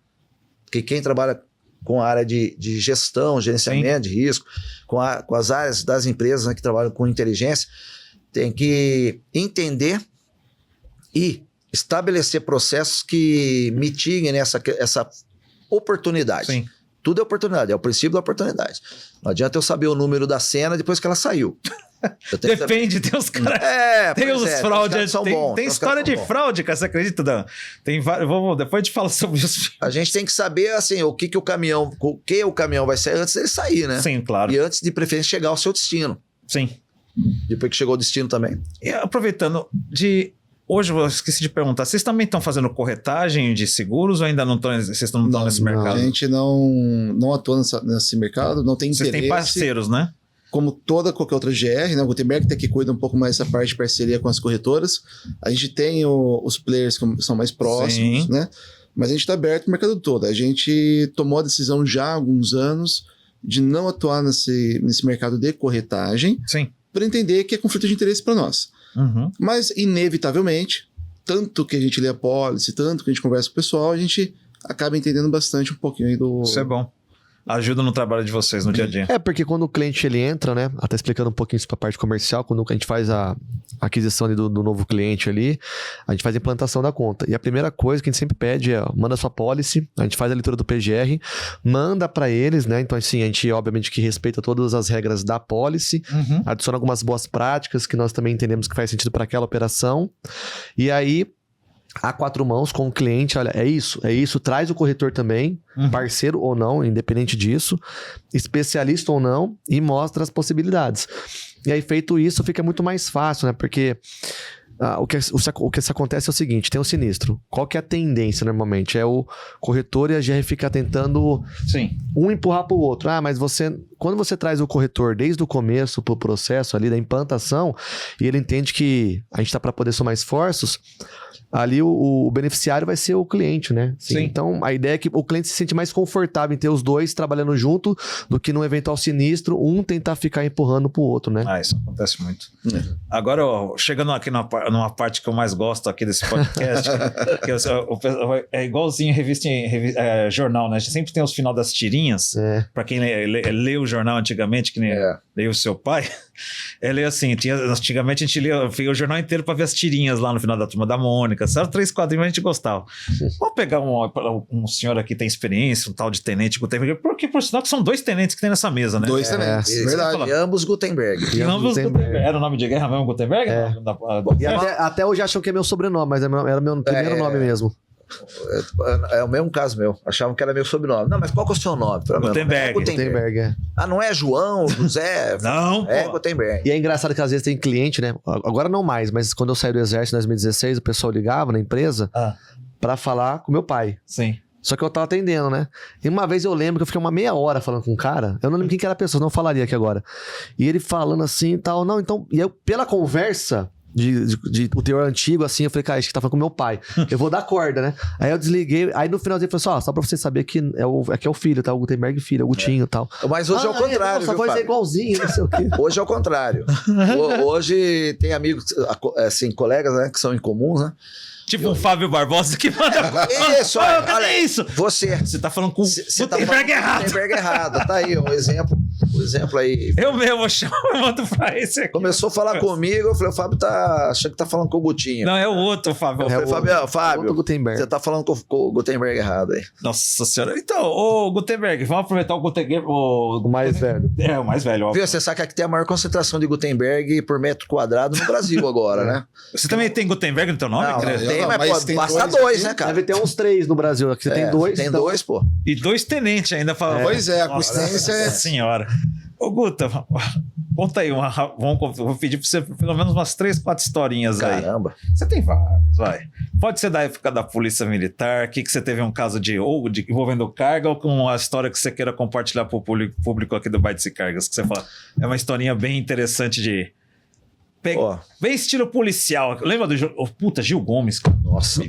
D: que quem trabalha com a área de gestão, gerenciamento de risco, com as áreas das empresas, né, que trabalham com inteligência, tem que entender e estabelecer processos que mitiguem essa oportunidade.
A: Sim.
D: Tudo é oportunidade, é o princípio da oportunidade. Não adianta eu saber o número da cena depois que ela saiu.
A: Depende, tem os caras. Tem os fraudes. Tem história de fraude, cara, você acredita, Dan? Tem vários. Depois a gente fala sobre isso.
D: A gente tem que saber, assim, o que o caminhão vai sair antes dele sair, né?
A: Sim, claro.
D: E antes de preferência chegar ao seu destino.
A: Sim.
D: Depois que chegou ao destino também.
A: E aproveitando hoje eu esqueci de perguntar, vocês também estão fazendo corretagem de seguros ou ainda não estão? Vocês não estão nesse mercado?
C: A gente não atua nesse mercado, não tem interesse.
A: Vocês têm parceiros, né?
C: Como qualquer outra GR, né? O Gutenberg tem que cuida um pouco mais dessa parte de parceria com as corretoras. A gente tem os players que são mais próximos,
A: Sim.
C: né? Mas a gente está aberto no mercado todo. A gente tomou a decisão já há alguns anos de não atuar nesse mercado de corretagem.
A: Sim.
C: Para entender que é conflito de interesse para nós.
A: Uhum.
C: Mas, inevitavelmente, tanto que a gente lê a policy, tanto que a gente conversa com o pessoal, a gente acaba entendendo bastante um pouquinho aí do...
A: Isso é bom. Ajuda no trabalho de vocês no dia a dia.
B: É, porque quando o cliente ele entra, né? Até explicando um pouquinho isso para a parte comercial, quando a gente faz a aquisição ali do novo cliente ali, a gente faz a implantação da conta. E a primeira coisa que a gente sempre pede é, manda sua policy, a gente faz a leitura do PGR, manda para eles, né? Então, assim, a gente obviamente que respeita todas as regras da policy, adiciona algumas boas práticas que nós também entendemos que faz sentido para aquela operação. E aí, a 4 mãos com o cliente, olha, é isso, traz o corretor também, parceiro ou não, independente disso, especialista ou não, e mostra as possibilidades. E aí, feito isso, fica muito mais fácil, né? Porque o que acontece é o seguinte, tem o sinistro. Qual que é a tendência, normalmente? É o corretor e a GR ficar tentando um empurrar para o outro. Mas quando você traz o corretor desde o começo para o processo ali da implantação, e ele entende que a gente está para poder somar esforços, ali o beneficiário vai ser o cliente, né?
A: Sim.
B: Então, a ideia é que o cliente se sente mais confortável em ter os dois trabalhando junto do que num eventual sinistro, um tentar ficar empurrando pro outro, né?
A: Isso acontece muito. Agora, chegando aqui numa parte que eu mais gosto aqui desse podcast, que é igualzinho revista jornal, né? A gente sempre tem os final das tirinhas, para quem lê o jornal antigamente, que nem lê o seu pai, lê assim, antigamente a gente lia o jornal inteiro para ver as tirinhas lá no final da Turma da Mônica, só 3 quadrinhos a gente gostava. Vamos pegar um senhor aqui que tem experiência, um tal de tenente Gutenberg, porque por sinal que são 2 tenentes que tem nessa mesa, né?
C: 2 tenentes, verdade.
D: E ambos Gutenberg.
A: Era o nome de guerra mesmo, Gutenberg?
B: E até hoje acham que é meu sobrenome, mas era meu primeiro nome mesmo.
D: É o mesmo caso meu. Achavam que era meu sobrenome. Não, mas qual que é o seu nome?
B: Gutenberg.
D: Não é João, José?
A: Não,
D: é Gutenberg.
B: E é engraçado que às vezes tem cliente, né? Agora não mais, mas quando eu saí do exército em 2016, o pessoal ligava na empresa pra falar com meu pai.
A: Sim.
B: Só que eu tava atendendo, né? E uma vez eu lembro que eu fiquei uma meia hora falando com um cara. Eu não lembro quem que era a pessoa, não falaria aqui agora. E ele falando assim e tal. Não, então... E eu, pela conversa... De o teor antigo, assim, eu falei, cara, acho que tá falando com meu pai. Eu vou dar corda, né? Aí eu desliguei, aí no finalzinho ele falou assim, só pra você saber que aqui é o filho, tá? O Gutenberg filho, é o Gutinho e tal.
D: Mas hoje é o contrário,
B: nossa, a voz é igualzinho, não sei o quê.
D: Hoje é o contrário. Hoje tem amigos, assim, colegas, né, que são incomuns, né?
A: Tipo um Fábio Barbosa que manda...
D: Isso, olha
A: isso?
D: Você
A: tá falando com
D: Gutenberg errado. Gutenberg errado, tá aí um exemplo. por exemplo, aí.
A: Eu mesmo chamo, eu mando pra esse aqui.
D: Começou a falar comigo, eu falei, o Fábio tá achando que tá falando com o Gutinho.
A: Não, é o outro, Fábio.
D: Eu falei, Fábio,
B: Outro Gutenberg.
D: você tá falando com o Gutenberg errado aí.
A: Nossa senhora. Então, ô Gutenberg, vamos aproveitar o Gutenberg.
B: O mais velho.
A: É, o mais velho, ó.
D: Viu, você sabe que aqui tem a maior concentração de Gutenberg por metro quadrado no Brasil agora, né?
A: Você também tem Gutenberg no teu nome?
D: Não,
A: Cris?
D: tem,
C: Não,
D: mas
C: mas
D: pô,
C: tem
D: basta
C: dois
D: dois,
C: aqui.
D: né, cara?
B: Deve ter uns 3 no Brasil. Aqui você tem 2.
D: Tem
B: então-
D: 2, pô.
A: E 2 tenentes ainda.
C: Pois é, a
A: Nossa
C: consistência é...
A: senhora. Ô, Guta, conta aí. Vou pedir pra você pelo menos umas 3, 4 historinhas aí.
D: Caramba.
A: Você tem vários, vai. Pode ser da época da Polícia Militar, que você teve um caso de envolvendo carga, ou com a história que você queira compartilhar para o público aqui do Bytes e Cargas, que você fala. É uma historinha bem interessante de...
D: Ó.
A: Bem estilo policial. Lembra do Gil Gomes, cara?
D: Nossa.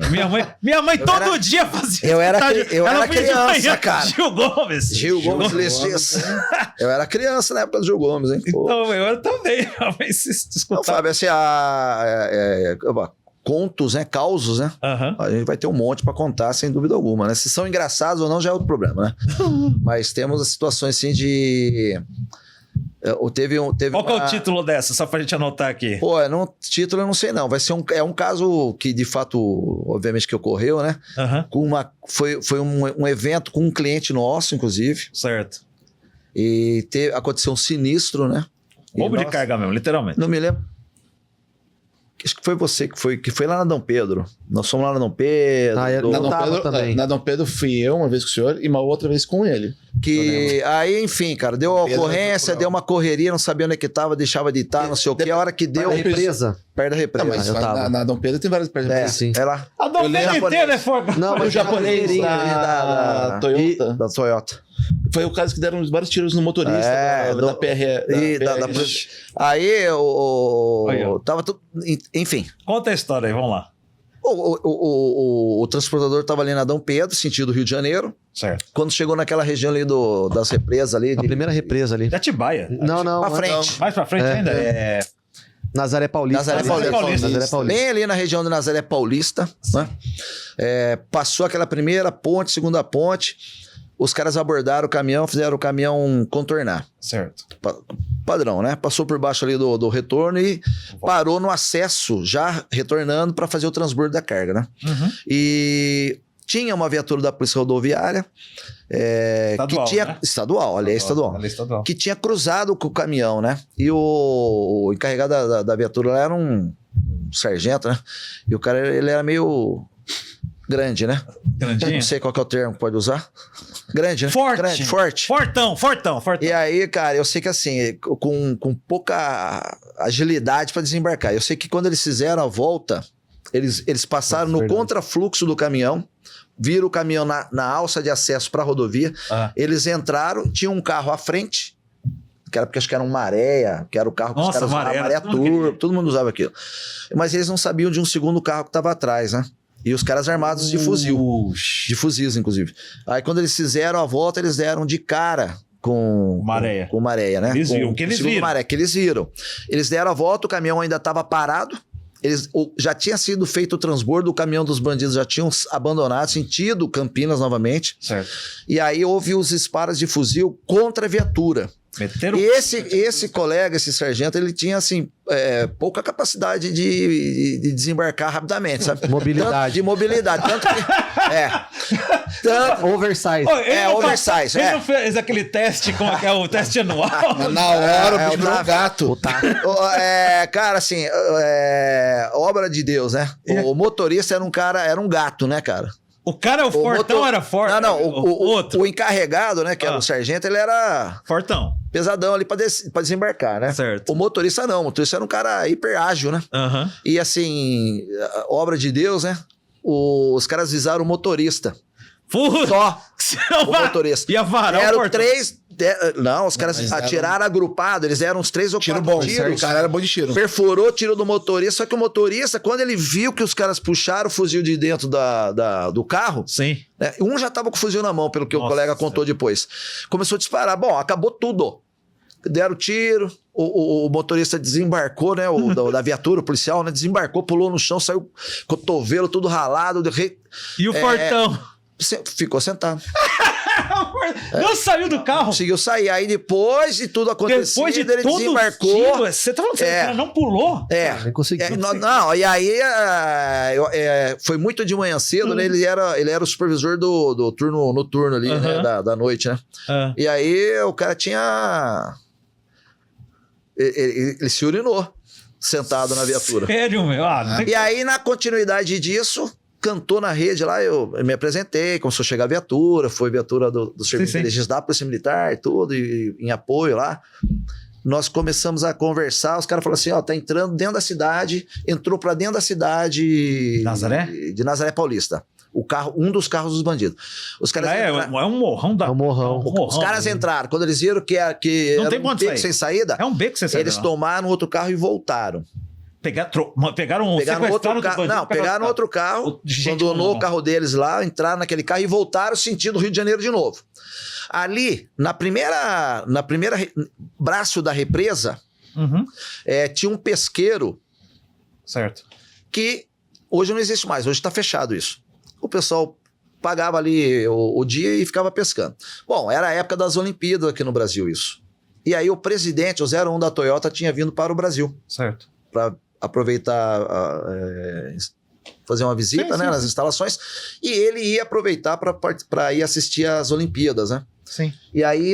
A: Minha mãe todo
D: era-
A: dia fazia.
D: eu era
A: estágio.
D: cri- eu
A: Ela
D: era
A: vinha de
D: criança,
A: manhã,
D: cara.
A: Gil Gomes.
D: Gil Gomes Lestes. Eu era criança na época do Gil Gomes, hein? Pô.
A: Então, eu também. Mas se
D: Não,
A: escutar.
D: Fábio, assim, contos, né? Causos, né?
A: Aham.
D: A gente vai ter um monte pra contar, sem dúvida alguma, né? Se são engraçados ou não, já é outro problema, né? Mas temos as situações, assim, de... Teve
A: Qual que é o
D: uma-
A: título dessa? Só pra gente anotar aqui.
D: Pô, título eu não sei não. Vai ser um caso que, de fato, obviamente que ocorreu, né?
A: Aham.
D: Foi um evento com um cliente nosso, inclusive.
A: Certo.
D: E aconteceu um sinistro, né? E
A: Roubo de
D: nós-
A: carga mesmo, literalmente.
D: Não me lembro. Acho que foi você que foi lá na Dom Pedro. Nós fomos lá na Dom Pedro.
B: Ah, eu
C: Na
B: não
C: Dom,
B: tava
C: Pedro,
B: também.
C: na Dom Pedro fui eu uma vez com o senhor e uma outra vez com ele.
D: Que aí, enfim, cara, deu a
C: Pedro
D: ocorrência,
C: natural.
D: deu uma correria, não sabia onde é que tava, deixava de estar, não sei o que. A hora que deu,
B: Da represa.
D: perto da represa.
C: Não, mas
B: eu tava.
C: na Dom Pedro tem várias
D: É,
B: sim.
D: é lá.
A: A Dom
C: Eu lembro
A: Pedro inteiro é folga.
B: Não,
C: O
B: mas
C: japonês da Toyota.
D: Da Toyota.
C: Foi o caso que deram vários tiros no motorista
D: É,
C: da PR.
D: E da Aí,
A: Aí, ó.
D: tava tudo. Enfim.
A: Conta a história aí, vamos lá.
D: O transportador tava ali na Dom Pedro, sentido Rio de Janeiro.
A: Certo.
D: Quando chegou naquela região ali das represas ali.
B: A primeira represa ali.
A: Atibaia.
B: Não.
D: Pra
B: mas-
D: frente.
A: Mais pra frente ainda?
D: É,
B: Nazaré Paulista.
D: Nazaré Paulista.
B: Nazaré Paulista.
D: bem ali na região de Nazaré Paulista, né? Passou aquela primeira ponte, segunda ponte. Os caras abordaram o caminhão, fizeram o caminhão contornar.
A: Certo.
D: Padrão, né? Passou por baixo ali do retorno e parou no acesso, já retornando para fazer o transbordo da carga, né?
A: Uhum.
D: E tinha uma viatura da Polícia Rodoviária
A: Estadual,
D: que tinha
A: né?
D: estadual, ali é estadual,
A: Ali é estadual.
D: que tinha cruzado com o caminhão, né? E o encarregado da viatura lá era um sargento, né? E o cara, ele era meio grande, né?
A: Grandinho.
D: Não sei qual que é o termo que pode usar. Grande, né?
A: Forte.
D: Grande, forte.
A: Fortão.
D: E aí, cara, eu sei que assim, com pouca agilidade para desembarcar. Eu sei que quando eles fizeram a volta, eles passaram no
B: Verdade.
D: contrafluxo do caminhão, viram o caminhão na alça de acesso para a rodovia,
A: Ah.
D: eles entraram, tinha um carro à frente, que era porque acho que era um Maréia, que era o carro que
A: Nossa,
D: os caras usavam,
A: Maré,
D: Maré
A: todo mundo
D: Turbo, todo mundo usava aquilo. Mas eles não sabiam de um segundo carro que estava atrás, né? E os caras armados de fuzil. De fuzis, inclusive. Aí quando eles fizeram a volta, eles deram de cara com
A: Maréia.
D: com Maréia, né?
A: Eles viram,
D: Com
A: que eles
D: o segundo
A: viram.
D: Maré, que eles viram. Eles deram a volta, o caminhão ainda estava parado. Já tinha sido feito o transbordo, o caminhão dos bandidos já tinham abandonado, sentido Campinas novamente.
A: Certo.
D: E aí houve os disparos de fuzil contra a viatura.
A: Meteram...
D: E esse colega, esse sargento, ele tinha, assim, pouca capacidade de desembarcar rapidamente, sabe?
B: Mobilidade.
D: Tanto de mobilidade. Tanto que...
B: Oversize.
A: Ô, ele não
D: oversize,
A: Ele
D: é.
A: não fez aquele teste, como que é o teste anual?
C: Na hora,
D: É,
C: o bicho virou
D: o
C: gato.
D: Cara, assim, obra de Deus, né? O motorista era um gato, né, cara?
A: O cara, o fortão era forte.
D: Não,
A: o outro.
D: o encarregado, né, que era o sargento, ele era
A: Fortão.
D: pesadão ali pra desembarcar, né?
A: Certo.
D: O motorista não, o motorista era um cara hiper ágil, né?
A: Aham.
D: E assim, obra de Deus, né? Os caras visaram o motorista.
A: Puta.
D: Só o motorista.
A: Ia varar o
D: Eram
A: portão.
D: 3... Não, os caras
C: mas
D: atiraram agrupado, eles eram uns 3 ou 4
C: Tiro bom,
D: tiros.
C: o cara era bom de tiro.
D: Perfurou, tiro do motorista, só que o motorista, quando ele viu que os caras puxaram o fuzil de dentro do carro,
A: Sim.
D: né, um já tava com o fuzil na mão, pelo que
A: Nossa.
D: o colega contou depois. Começou a disparar. Bom, acabou tudo. Deram tiro, o motorista desembarcou, né? Da viatura, o policial, né? Desembarcou, pulou no chão, saiu cotovelo, tudo ralado.
A: E o fortão?
D: Ficou sentado.
A: Não saiu do carro.
D: Conseguiu sair. Aí depois de tudo acontecido,
A: Depois de
D: ele
A: todo
D: desembarcou.
A: tiro, você tá falando que o cara não pulou?
B: Nem conseguiu.
D: Não, e aí foi muito de manhã cedo, né? Ele era o supervisor do turno noturno ali, né? Da noite, né? E aí o cara tinha... Ele se urinou, sentado na viatura.
A: Sério, meu?
D: E aí, na continuidade disso, cantou na rede lá, eu me apresentei, começou a chegar a viatura, foi viatura do Serviço de Inteligência da Polícia Militar e tudo, e em apoio lá. Nós começamos a conversar, os caras falaram assim, tá entrando dentro da cidade, entrou pra dentro da cidade...
A: Nazaré?
D: De Nazaré Paulista. Um dos carros dos bandidos. Os caras
A: é um morrão da...
B: É um morrão.
D: Os caras entraram, quando eles viram que era um beco sem saída,
A: é um beco sem saída,
D: eles tomaram outro carro e voltaram.
A: Pegaram
D: outro carro. Não, pegaram outro carro, abandonou o carro deles lá, entraram naquele carro e voltaram sentido Rio de Janeiro de novo. Ali, na primeira braço da represa, tinha um pesqueiro.
A: Certo.
D: Que hoje não existe mais, hoje está fechado isso. O pessoal pagava ali o dia e ficava pescando. Bom, era a época das Olimpíadas aqui no Brasil isso. E aí o presidente, o 01 da Toyota, tinha vindo para o Brasil.
A: Certo.
D: Para aproveitar, fazer uma visita, né, nas instalações, e ele ia aproveitar para ir assistir às Olimpíadas, né?
A: Sim.
D: E aí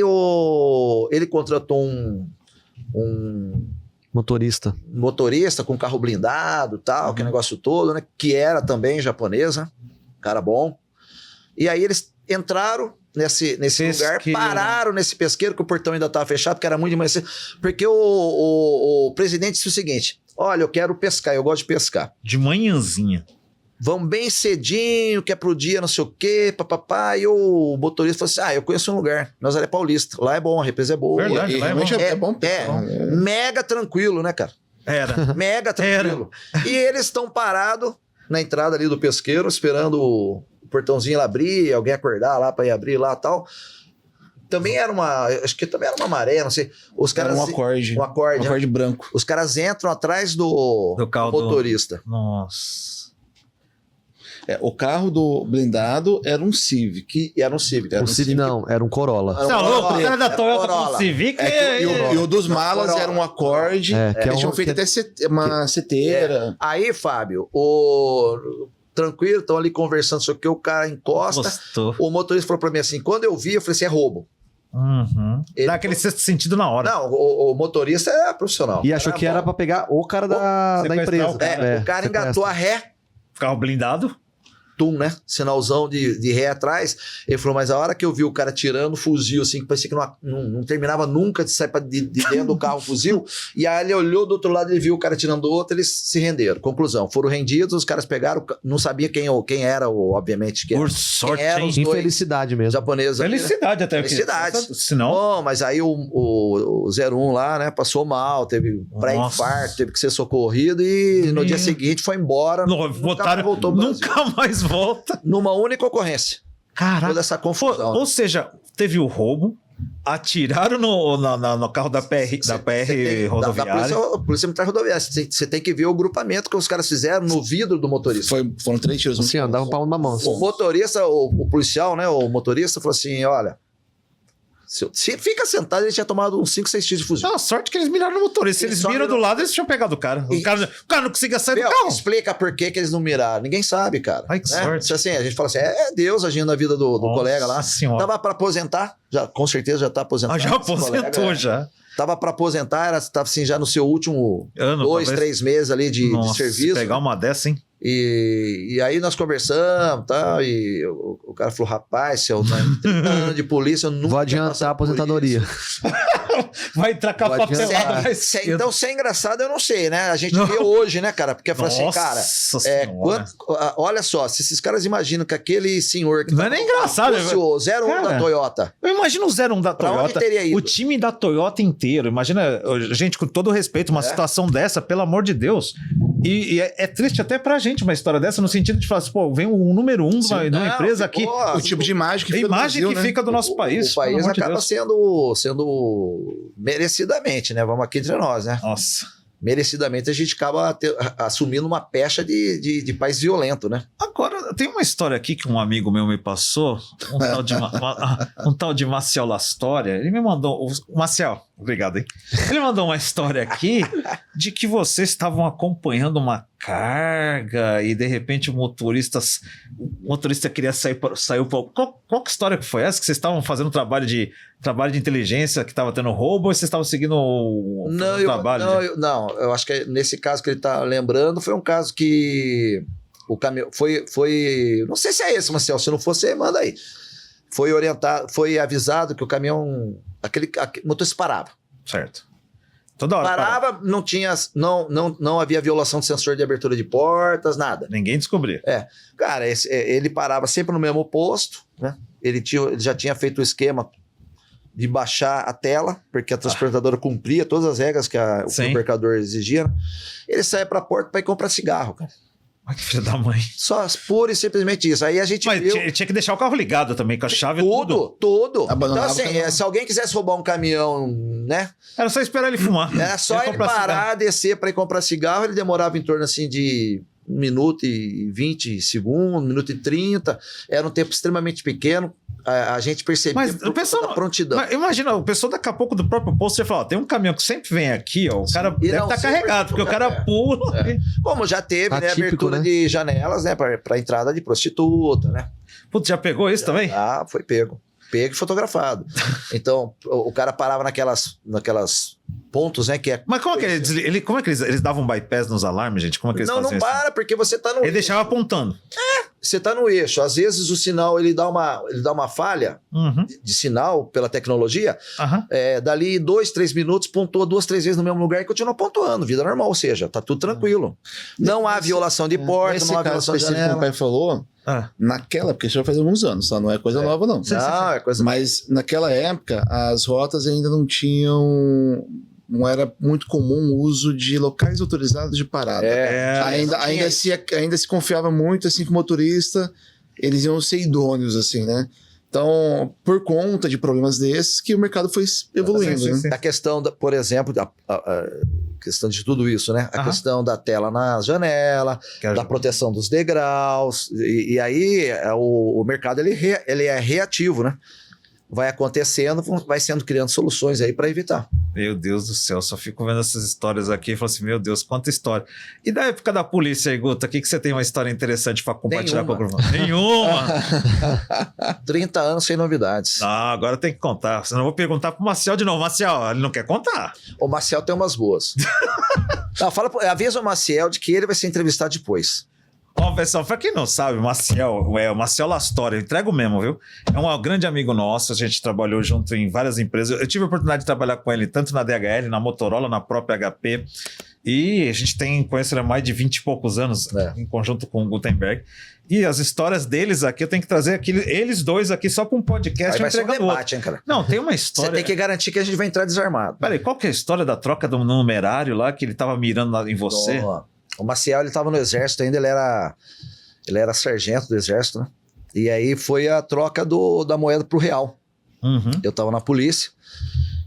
D: ele contratou um motorista com carro blindado, tal, aquele negócio todo, né? Que era também japonesa, cara bom. E aí eles entraram nesse lugar, pararam nesse pesqueiro, que o portão ainda estava fechado, porque era muito de manhã cedo, porque o presidente disse o seguinte: olha, eu quero pescar, eu gosto de pescar.
A: De manhãzinha.
D: Vão bem cedinho, que é pro dia, não sei o quê, papapá. E o motorista falou assim: eu conheço um lugar, Nazaré Paulista. Lá é bom, a represa é boa.
A: Verdade, lá
C: é bom.
D: Mega tranquilo, né, cara?
A: Era.
D: Mega tranquilo. E eles estão parados na entrada ali do pesqueiro, esperando o portãozinho lá abrir, alguém acordar lá pra ir abrir lá e tal. Também era acho que também era uma maré, não sei. Os caras,
C: era um acorde.
D: Um acorde
C: branco.
D: Os caras entram atrás do motorista.
A: Nossa.
C: O carro do blindado era um Civic.
D: Era um Civic.
B: O Civic não, era um Corolla.
A: Você é louco? O cara da Toyota com Civic...
C: E o dos malas era um acorde. Eles tinham feito até uma seteira.
D: Aí, Fábio, tranquilo, estão ali conversando sobre o que o cara encosta.
A: Gostou.
D: O motorista falou pra mim assim, quando eu vi, eu falei assim, é roubo.
A: Dá aquele sexto sentido na hora.
D: Não, o motorista é profissional.
B: E achou que era pra pegar o cara da empresa.
D: O cara engatou a ré.
A: Carro blindado.
D: Né? Sinalzão de ré atrás. Ele falou, mas a hora que eu vi o cara tirando o fuzil, assim, que parecia que não terminava nunca de sair de dentro do carro o fuzil, e aí ele olhou do outro lado, ele viu o cara tirando do outro, eles se renderam. Conclusão, foram rendidos, os caras pegaram, não sabia quem era, obviamente.
A: Por sorte,
D: eram os dois
B: infelicidade mesmo.
D: Japoneses.
A: Felicidade até.
D: Felicidade.
A: Senão...
D: Bom, mas aí o 01 lá, né, passou mal, teve pré-infarto, teve que ser socorrido e no dia seguinte foi embora.
A: Nunca mais volta.
D: Numa única ocorrência.
A: Caraca.
D: Toda essa confusão.
A: Ou seja, teve o roubo, atiraram no carro da PR rodoviária.
D: Da polícia militar rodoviária. Você tem que ver o grupamento que os caras fizeram no vidro do motorista.
C: Foram 3 tiros.
B: Sim, andava um pau na mão.
D: O motorista, o policial, né? O motorista falou assim: olha, se fica sentado, ele tinha tomado uns 5, 6 tiros de fuzil.
A: Não, sorte que eles miraram no motorista. Se eles viram do lado, eles tinham pegado o cara. O cara não conseguia sair do carro.
D: Explica por que eles não miraram. Ninguém sabe, cara.
A: Ai, que sorte.
D: Assim, a gente fala assim, é Deus agindo na vida do colega lá.
A: Senhora.
D: Tava pra aposentar, com certeza já tá aposentado.
A: Já aposentou, já.
D: Tava pra aposentar, tava assim, já no seu último
A: ano,
D: 2, 3 meses ali de serviço.
A: Pegar uma dessa, hein?
D: E aí nós conversamos, tal, e o cara falou, rapaz, se eu tenho 30 anos de polícia, eu nunca
B: vou adiantar a aposentadoria.
A: Vai entrar com a papelada.
D: Então, se é engraçado, eu não sei, né? A gente vê hoje, né, cara? Porque fala assim, cara, olha só, se esses caras imaginam que aquele senhor que
A: não é nem engraçado,
D: fosse o 01 da Toyota.
A: Eu imagino o 01 da Toyota, o time da Toyota inteiro. Imagina, gente, com todo respeito, uma situação dessa, pelo amor de Deus. E é triste até pra gente uma história dessa, no sentido de falar assim, pô, vem o número 1 de uma empresa aqui.
C: O tipo de imagem que fica do
A: Brasil, que fica do nosso país.
D: O país acaba sendo merecidamente, né? Vamos aqui entre nós, né?
A: Nossa.
D: merecidamente a gente acaba assumindo uma pecha de país violento, né?
A: Agora, tem uma história aqui que um amigo meu me passou, um tal de Maciel Lastória. Ele me mandou... Maciel, obrigado, hein? Ele mandou uma história aqui de que vocês estavam acompanhando uma carga e, de repente, o motorista queria sair para... Qual que história que foi essa? Que vocês estavam fazendo trabalho de inteligência, que estava tendo roubo, ou vocês estavam seguindo o trabalho?
D: Não, eu acho que nesse caso que ele está lembrando, foi um caso que o caminhão foi... Não sei se é esse, Marcelo, se não for, você manda aí. Foi orientado, foi avisado que o caminhão... Aquele motorista parava.
A: Certo. Toda hora
D: parava. Não havia violação de sensor de abertura de portas, nada.
A: Ninguém descobria.
D: Cara, ele parava sempre no mesmo posto, né? Ele já tinha feito o esquema de baixar a tela, porque a transportadora cumpria todas as regras que o mercador exigia. Ele saía pra porta para ir comprar cigarro, cara.
A: Ai, que filho da mãe.
D: Só pura e simplesmente isso. Aí a gente
A: tinha que deixar o carro ligado também, com a chave
D: tudo. Então, assim,
C: o
D: se alguém quisesse roubar um caminhão, né?
A: Era só esperar ele fumar.
D: Era só ele parar, descer para ir comprar cigarro. Ele demorava em torno, assim, de 1 minuto e 20 segundos, 1 minuto e 30. Era um tempo extremamente pequeno. A gente percebia a prontidão.
A: Mas imagina, o pessoal daqui a pouco do próprio posto, você fala, tem um caminhão que sempre vem aqui, ó, o cara deve estar carregado, porque o cara pula.
D: Como já teve, né,
B: Atípico,
D: abertura de janelas, né, para entrada de prostituta, né?
A: Putz, já pegou isso também?
D: Ah, foi pego e fotografado. Então, o cara parava naquelas pontos, né, que é...
A: Mas como é que eles davam bypass nos alarmes, gente? Como é que eles faziam
D: não para,
A: isso?
D: porque você tá no...
A: Ele deixava apontando.
D: Você tá no eixo. Às vezes o sinal, ele dá uma falha de sinal pela tecnologia. Dali 2, 3 minutos, pontua 2, 3 vezes no mesmo lugar e continua pontuando. Vida normal, ou seja, tá tudo tranquilo. Não há violação de porta, não há violação de janela.
C: Como o pai falou, naquela, porque isso já faz alguns anos, tá? Não é coisa nova, não.
D: É coisa...
C: Mas naquela época, as rotas ainda não tinham... Não era muito comum o uso de locais autorizados de parada. Ainda se confiava muito assim que o motorista, eles iam ser idôneos, assim, né? Então, por conta de problemas desses, que o mercado foi evoluindo.
A: Sim.
D: A questão, por exemplo, a questão de tudo isso, né? A questão da tela na janela, da proteção dos degraus. E aí, o mercado ele é reativo, né? Vai acontecendo, vai sendo criando soluções aí para evitar.
A: Meu Deus do céu, só fico vendo essas histórias aqui e falo assim, meu Deus, quanta história. E da época da polícia aí, Guta, o que você tem uma história interessante para compartilhar com o grupo? Nenhuma!
D: 30 anos sem novidades.
A: Ah, agora tem que contar, senão eu vou perguntar pro Maciel de novo. Maciel, ele não quer contar.
D: O Maciel tem umas boas. Avisa o Maciel de que ele vai ser entrevistado depois.
A: Ó, pessoal, pra quem não sabe, o Maciel Lastória, eu entrego mesmo, viu? É um grande amigo nosso, a gente trabalhou junto em várias empresas. Eu tive a oportunidade de trabalhar com ele tanto na DHL, na Motorola, na própria HP. E a gente conhece ele há mais de 20 e poucos anos, em conjunto com o Gutenberg. E as histórias deles aqui, eu tenho que trazer eles dois aqui só para um podcast.
D: Vai ser um debate, hein, cara?
A: Não, tem uma história...
D: Você tem que garantir que a gente vai entrar desarmado.
A: Peraí, qual que é a história da troca do numerário lá, que ele tava mirando em você?
D: O Maciel, ele estava no exército ainda, ele era sargento do exército, né? E aí foi a troca da moeda pro real. Eu estava na polícia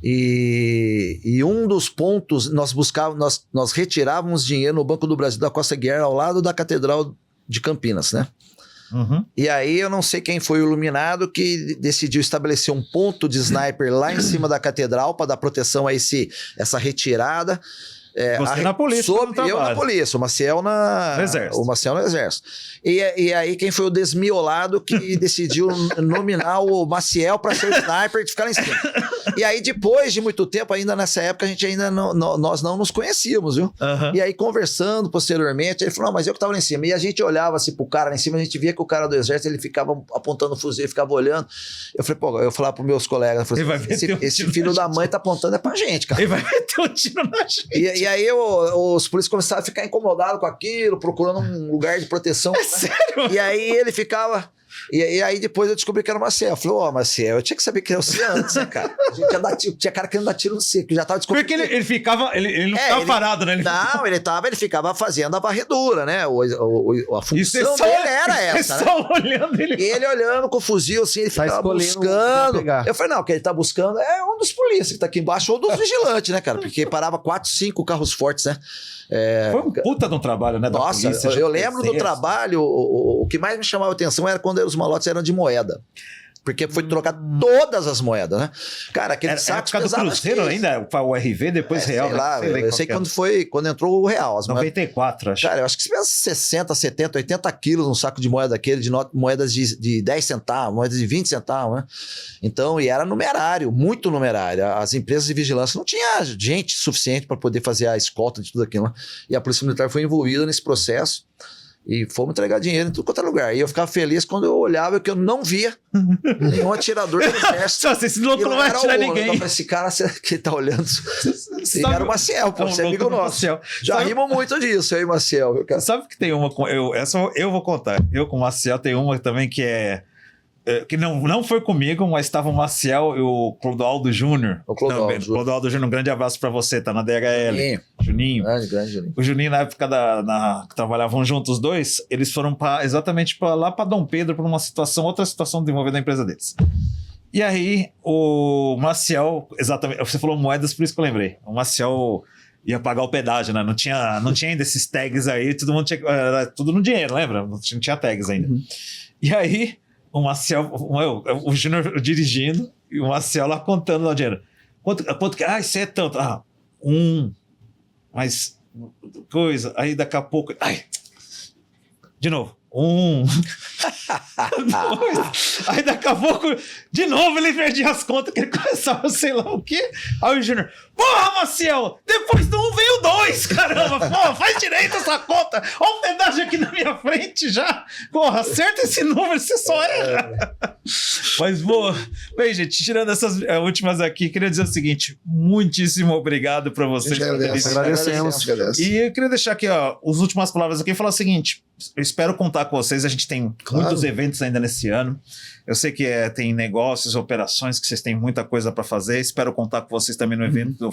D: e um dos pontos, nós retirávamos dinheiro no Banco do Brasil da Costa Guiar, ao lado da Catedral de Campinas, né? E aí eu não sei quem foi o iluminado que decidiu estabelecer um ponto de sniper lá em cima da catedral para dar proteção a essa retirada.
A: Você na polícia,
D: eu na polícia, o Maciel no exército. E aí quem foi o desmiolado que decidiu nominar o Maciel para ser o sniper de ficar lá em cima. E aí depois de muito tempo, ainda nessa época, a gente ainda nós não nos conhecíamos, viu? E aí conversando posteriormente, ele falou, não, mas eu que tava lá em cima. E a gente olhava assim pro cara lá em cima, a gente via que o cara do exército, ele ficava apontando o fuzil, ficava olhando. Eu falei, eu falava pros meus colegas, eu falei, esse filho da mãe tá apontando pra gente, cara.
A: Ele vai meter um tiro na gente.
D: E aí os polícias começaram a ficar incomodados com aquilo, procurando um lugar de proteção.
A: Sério?
D: E aí ele ficava... E aí depois eu descobri que era o Maciel. Eu falei, Maciel, eu tinha que saber que era você antes, né, cara? A gente tinha cara querendo dar tiro no seco, já tava descobrindo.
A: Porque ele não ficava parado, né?
D: Ele ficava fazendo a varredura, né? A função dele era essa, né?
A: Só olhando ele.
D: E ele olhando com o fuzil, assim, ele ficava buscando. Eu falei, não, o que ele tá buscando é um dos polícias que tá aqui embaixo, ou dos vigilantes, né, cara? Porque parava 4, 5 carros fortes, né?
A: Foi um puta de um trabalho, né?
D: Nossa, eu lembro do trabalho, o que mais me chamava a atenção era quando os malotes eram de moeda. Porque foi trocar todas as moedas, né? Cara, aquele saco
A: pesado. Era do Cruzeiro ainda, o RV, depois Real.
D: Sei lá, eu sei quando entrou o Real.
A: 94, acho.
D: Cara, eu acho que se tivesse 60, 70, 80 quilos um saco de moeda daquele, moedas de 10 centavos, moedas de 20 centavos, né? Então, e era numerário, muito numerário. As empresas de vigilância não tinha gente suficiente para poder fazer a escolta de tudo aquilo, né? E a Polícia Militar foi envolvida nesse processo. E fomos entregar dinheiro em tudo quanto é lugar. E eu ficava feliz quando eu olhava que eu não via nenhum atirador do exército.
A: Esse louco não vai atirar ninguém.
D: Eu falei, esse cara que tá olhando. E era o Maciel, pô, você é amigo nosso. Já rimos muito disso aí, Maciel.
A: Sabe que tem uma... Essa eu vou contar. Eu com o Maciel tem uma também que é... Que não foi comigo, mas estava o Maciel e o Clodoaldo Júnior. Clodoaldo Júnior, um grande abraço para você, tá na DHL. Juninho.
D: Grande Juninho.
A: O Juninho, na época que trabalhavam juntos os dois, eles foram exatamente lá para Dom Pedro, por outra situação desenvolvida na empresa deles. E aí, o Maciel, exatamente, você falou moedas, por isso que eu lembrei. O Maciel ia pagar o pedágio, né? Não tinha ainda esses tags aí, todo mundo era tudo no dinheiro, lembra? Não tinha tags ainda. E aí, o Maciel, o Júnior dirigindo e o Maciel lá contando lá o dinheiro. Quanto que? Isso é tanto. Mas coisa. Aí daqui a pouco. De novo. 2. Aí daqui a pouco, de novo ele perdia as contas, que ele começava sei lá o quê. Aí o Júnior, porra, Maciel, depois do 1 veio 2, caramba, porra, faz direito essa conta. Olha o pedágio aqui na minha frente já. Porra, acerta esse número, você só erra. Mas, boa. Bem, gente, tirando essas últimas aqui, queria dizer o seguinte, muitíssimo obrigado pra vocês.
B: Agradecemos.
A: E eu queria deixar aqui, as últimas palavras aqui e falar o seguinte, eu espero contar com vocês, a gente tem muitos eventos ainda nesse ano. Eu sei que tem negócios, operações, que vocês têm muita coisa para fazer. Espero contar com vocês também no evento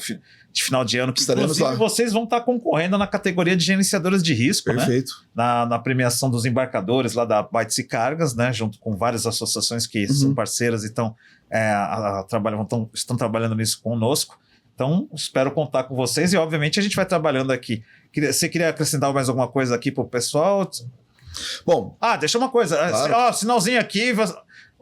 A: de final de ano, que inclusive vocês vão estar concorrendo na categoria de gerenciadoras de risco,
C: perfeito,
A: né? Na premiação dos embarcadores lá da Bytes e Cargas, né? Junto com várias associações que são parceiras e estão trabalhando nisso conosco. Então, espero contar com vocês e, obviamente, a gente vai trabalhando aqui. Você queria acrescentar mais alguma coisa aqui para o pessoal?
C: Bom...
A: deixa uma coisa. Claro. Sinalzinho aqui.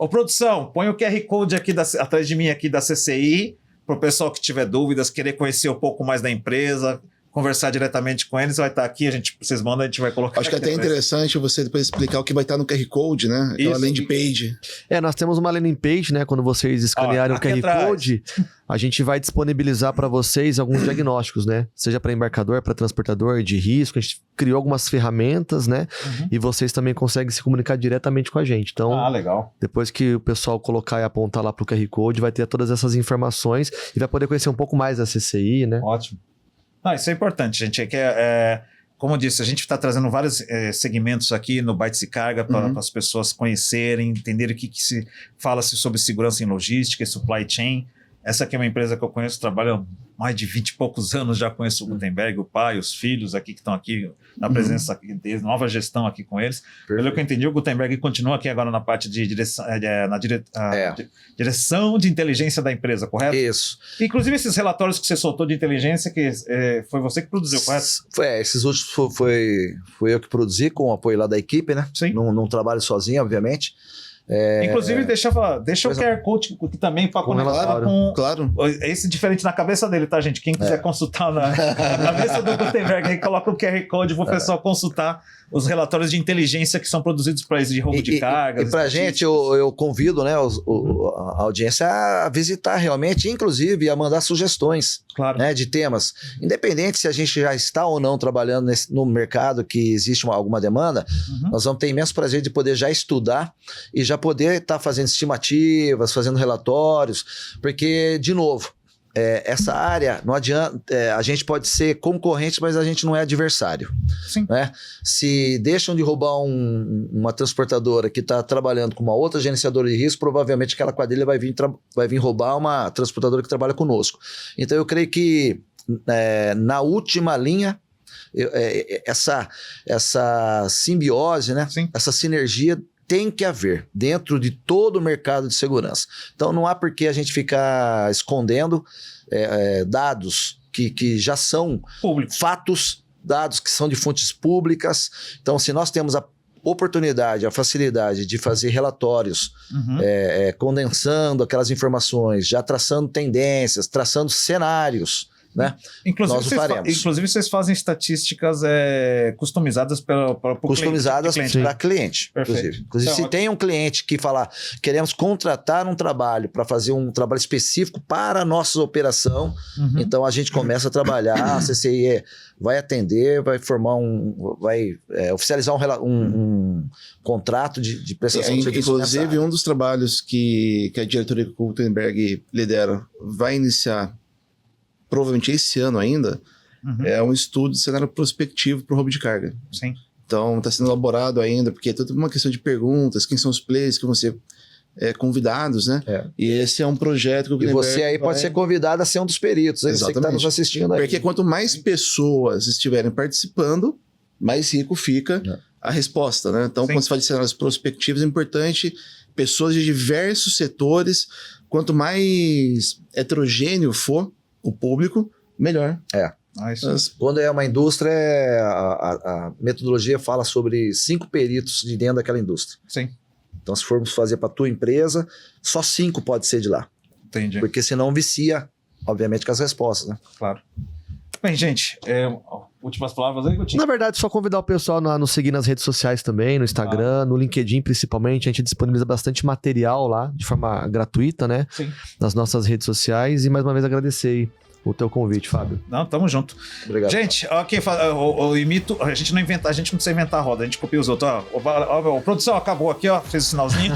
A: Produção, põe o QR Code aqui atrás de mim aqui da CCI, para o pessoal que tiver dúvidas, querer conhecer um pouco mais da empresa, conversar diretamente com eles, vai estar aqui, vocês mandam, a gente vai colocar.
C: Acho que é até interessante você depois explicar o que vai estar no QR Code, né? Aquela landing page.
B: Nós temos uma landing page, né? Quando vocês escanearem o QR Code, a gente vai disponibilizar para vocês alguns diagnósticos, né? Seja para embarcador, para transportador de risco, a gente criou algumas ferramentas, né? E vocês também conseguem se comunicar diretamente com a gente. Então,
A: legal.
B: Depois que o pessoal colocar e apontar lá para o QR Code, vai ter todas essas informações e vai poder conhecer um pouco mais da CCI, né?
A: Ótimo. Isso é importante, gente. Como eu disse, a gente está trazendo vários segmentos aqui no Bytes e Carga para as pessoas conhecerem, entenderem o que se fala sobre segurança em logística e supply chain. Essa aqui é uma empresa que eu conheço, trabalho há mais de 20 e poucos anos, já conheço o Gutenberg, o pai, os filhos aqui que estão aqui, na presença aqui deles, nova gestão aqui com eles. Pelo que eu entendi, o Gutenberg continua aqui agora na parte de direção, direção de inteligência da empresa, correto?
D: Isso.
A: Inclusive esses relatórios que você soltou de inteligência, que foi você que produziu, correto?
D: Esses últimos foi eu que produzi, com o apoio lá da equipe, né?
A: Sim.
D: Não trabalho sozinho, obviamente.
A: Inclusive, deixa o QR Code aqui também para conectar com...
C: Claro.
A: Esse diferente na cabeça dele, tá, gente? Quem quiser consultar na cabeça do Gutenberg, aí coloca o QR Code para o pessoal consultar os relatórios de inteligência que são produzidos para isso de roubo de cargas.
D: E para a gente, eu convido, né, a audiência a visitar realmente, inclusive a mandar sugestões, né, de temas. Independente se a gente já está ou não trabalhando no mercado que existe alguma demanda, nós vamos ter imenso prazer de poder já estudar e já poder estar fazendo estimativas, fazendo relatórios, porque, de novo, essa área, não adianta, a gente pode ser concorrente, mas a gente não é adversário.
A: Sim.
D: Né? Se deixam de roubar uma transportadora que está trabalhando com uma outra gerenciadora de risco, provavelmente aquela quadrilha vai vir roubar uma transportadora que trabalha conosco. Então eu creio que na última linha, essa simbiose, né?
A: Sim.
D: Essa sinergia tem que haver dentro de todo o mercado de segurança. Então não há por que a gente ficar escondendo dados que já são
A: Público.
D: fatos, dados que são de fontes públicas. Então, se nós temos a oportunidade, a facilidade de fazer relatórios condensando aquelas informações, já traçando tendências, traçando cenários, né?
A: Inclusive,
D: Nós o faremos.
A: inclusive vocês fazem estatísticas customizadas para
D: Customizadas para cliente,
A: Perfeito.
D: inclusive. Inclusive,
A: Então,
D: se tem um cliente que falar, queremos contratar um trabalho para fazer um trabalho específico para a nossa operação, então a gente começa a trabalhar, a CCI vai atender, vai formar vai oficializar um contrato de prestação de serviço.
C: Inclusive, um dos trabalhos que a diretoria que o Gutenberg lidera vai iniciar provavelmente esse ano ainda, é um estudo de cenário prospectivo para o roubo de carga.
A: Sim.
C: Então, está sendo elaborado ainda, porque é toda uma questão de perguntas, quem são os players que vão ser convidados, né?
D: E
C: esse é um projeto que o
D: E você aí pode
C: vai...
D: ser convidado a ser um dos peritos, hein? Você que está nos assistindo aí.
C: Porque quanto mais pessoas estiverem participando, mais rico fica a resposta, né? Então, quando se fala de cenários prospectivos, é importante pessoas de diversos setores. Quanto mais heterogêneo for o público, melhor.
D: Quando é uma indústria, a metodologia fala sobre 5 peritos de dentro daquela indústria.
A: Sim.
D: Então, se formos fazer para a tua empresa, só 5 pode ser de lá.
A: Entendi.
D: Porque senão vicia, obviamente, com as respostas, né?
A: Claro. Bem, gente, últimas palavras aí, Coutinho?
B: Na verdade, só convidar o pessoal a nos seguir nas redes sociais também, no Instagram, no LinkedIn principalmente. A gente disponibiliza bastante material lá, de forma gratuita, né?
A: Sim.
B: Nas nossas redes sociais. E mais uma vez agradecer aí o teu convite, Fábio.
A: Não, tamo junto.
D: Obrigado.
A: Gente, eu imito, a gente não precisa inventar a roda, a gente copia os outros. Ó, produção acabou aqui, ó, fez o sinalzinho.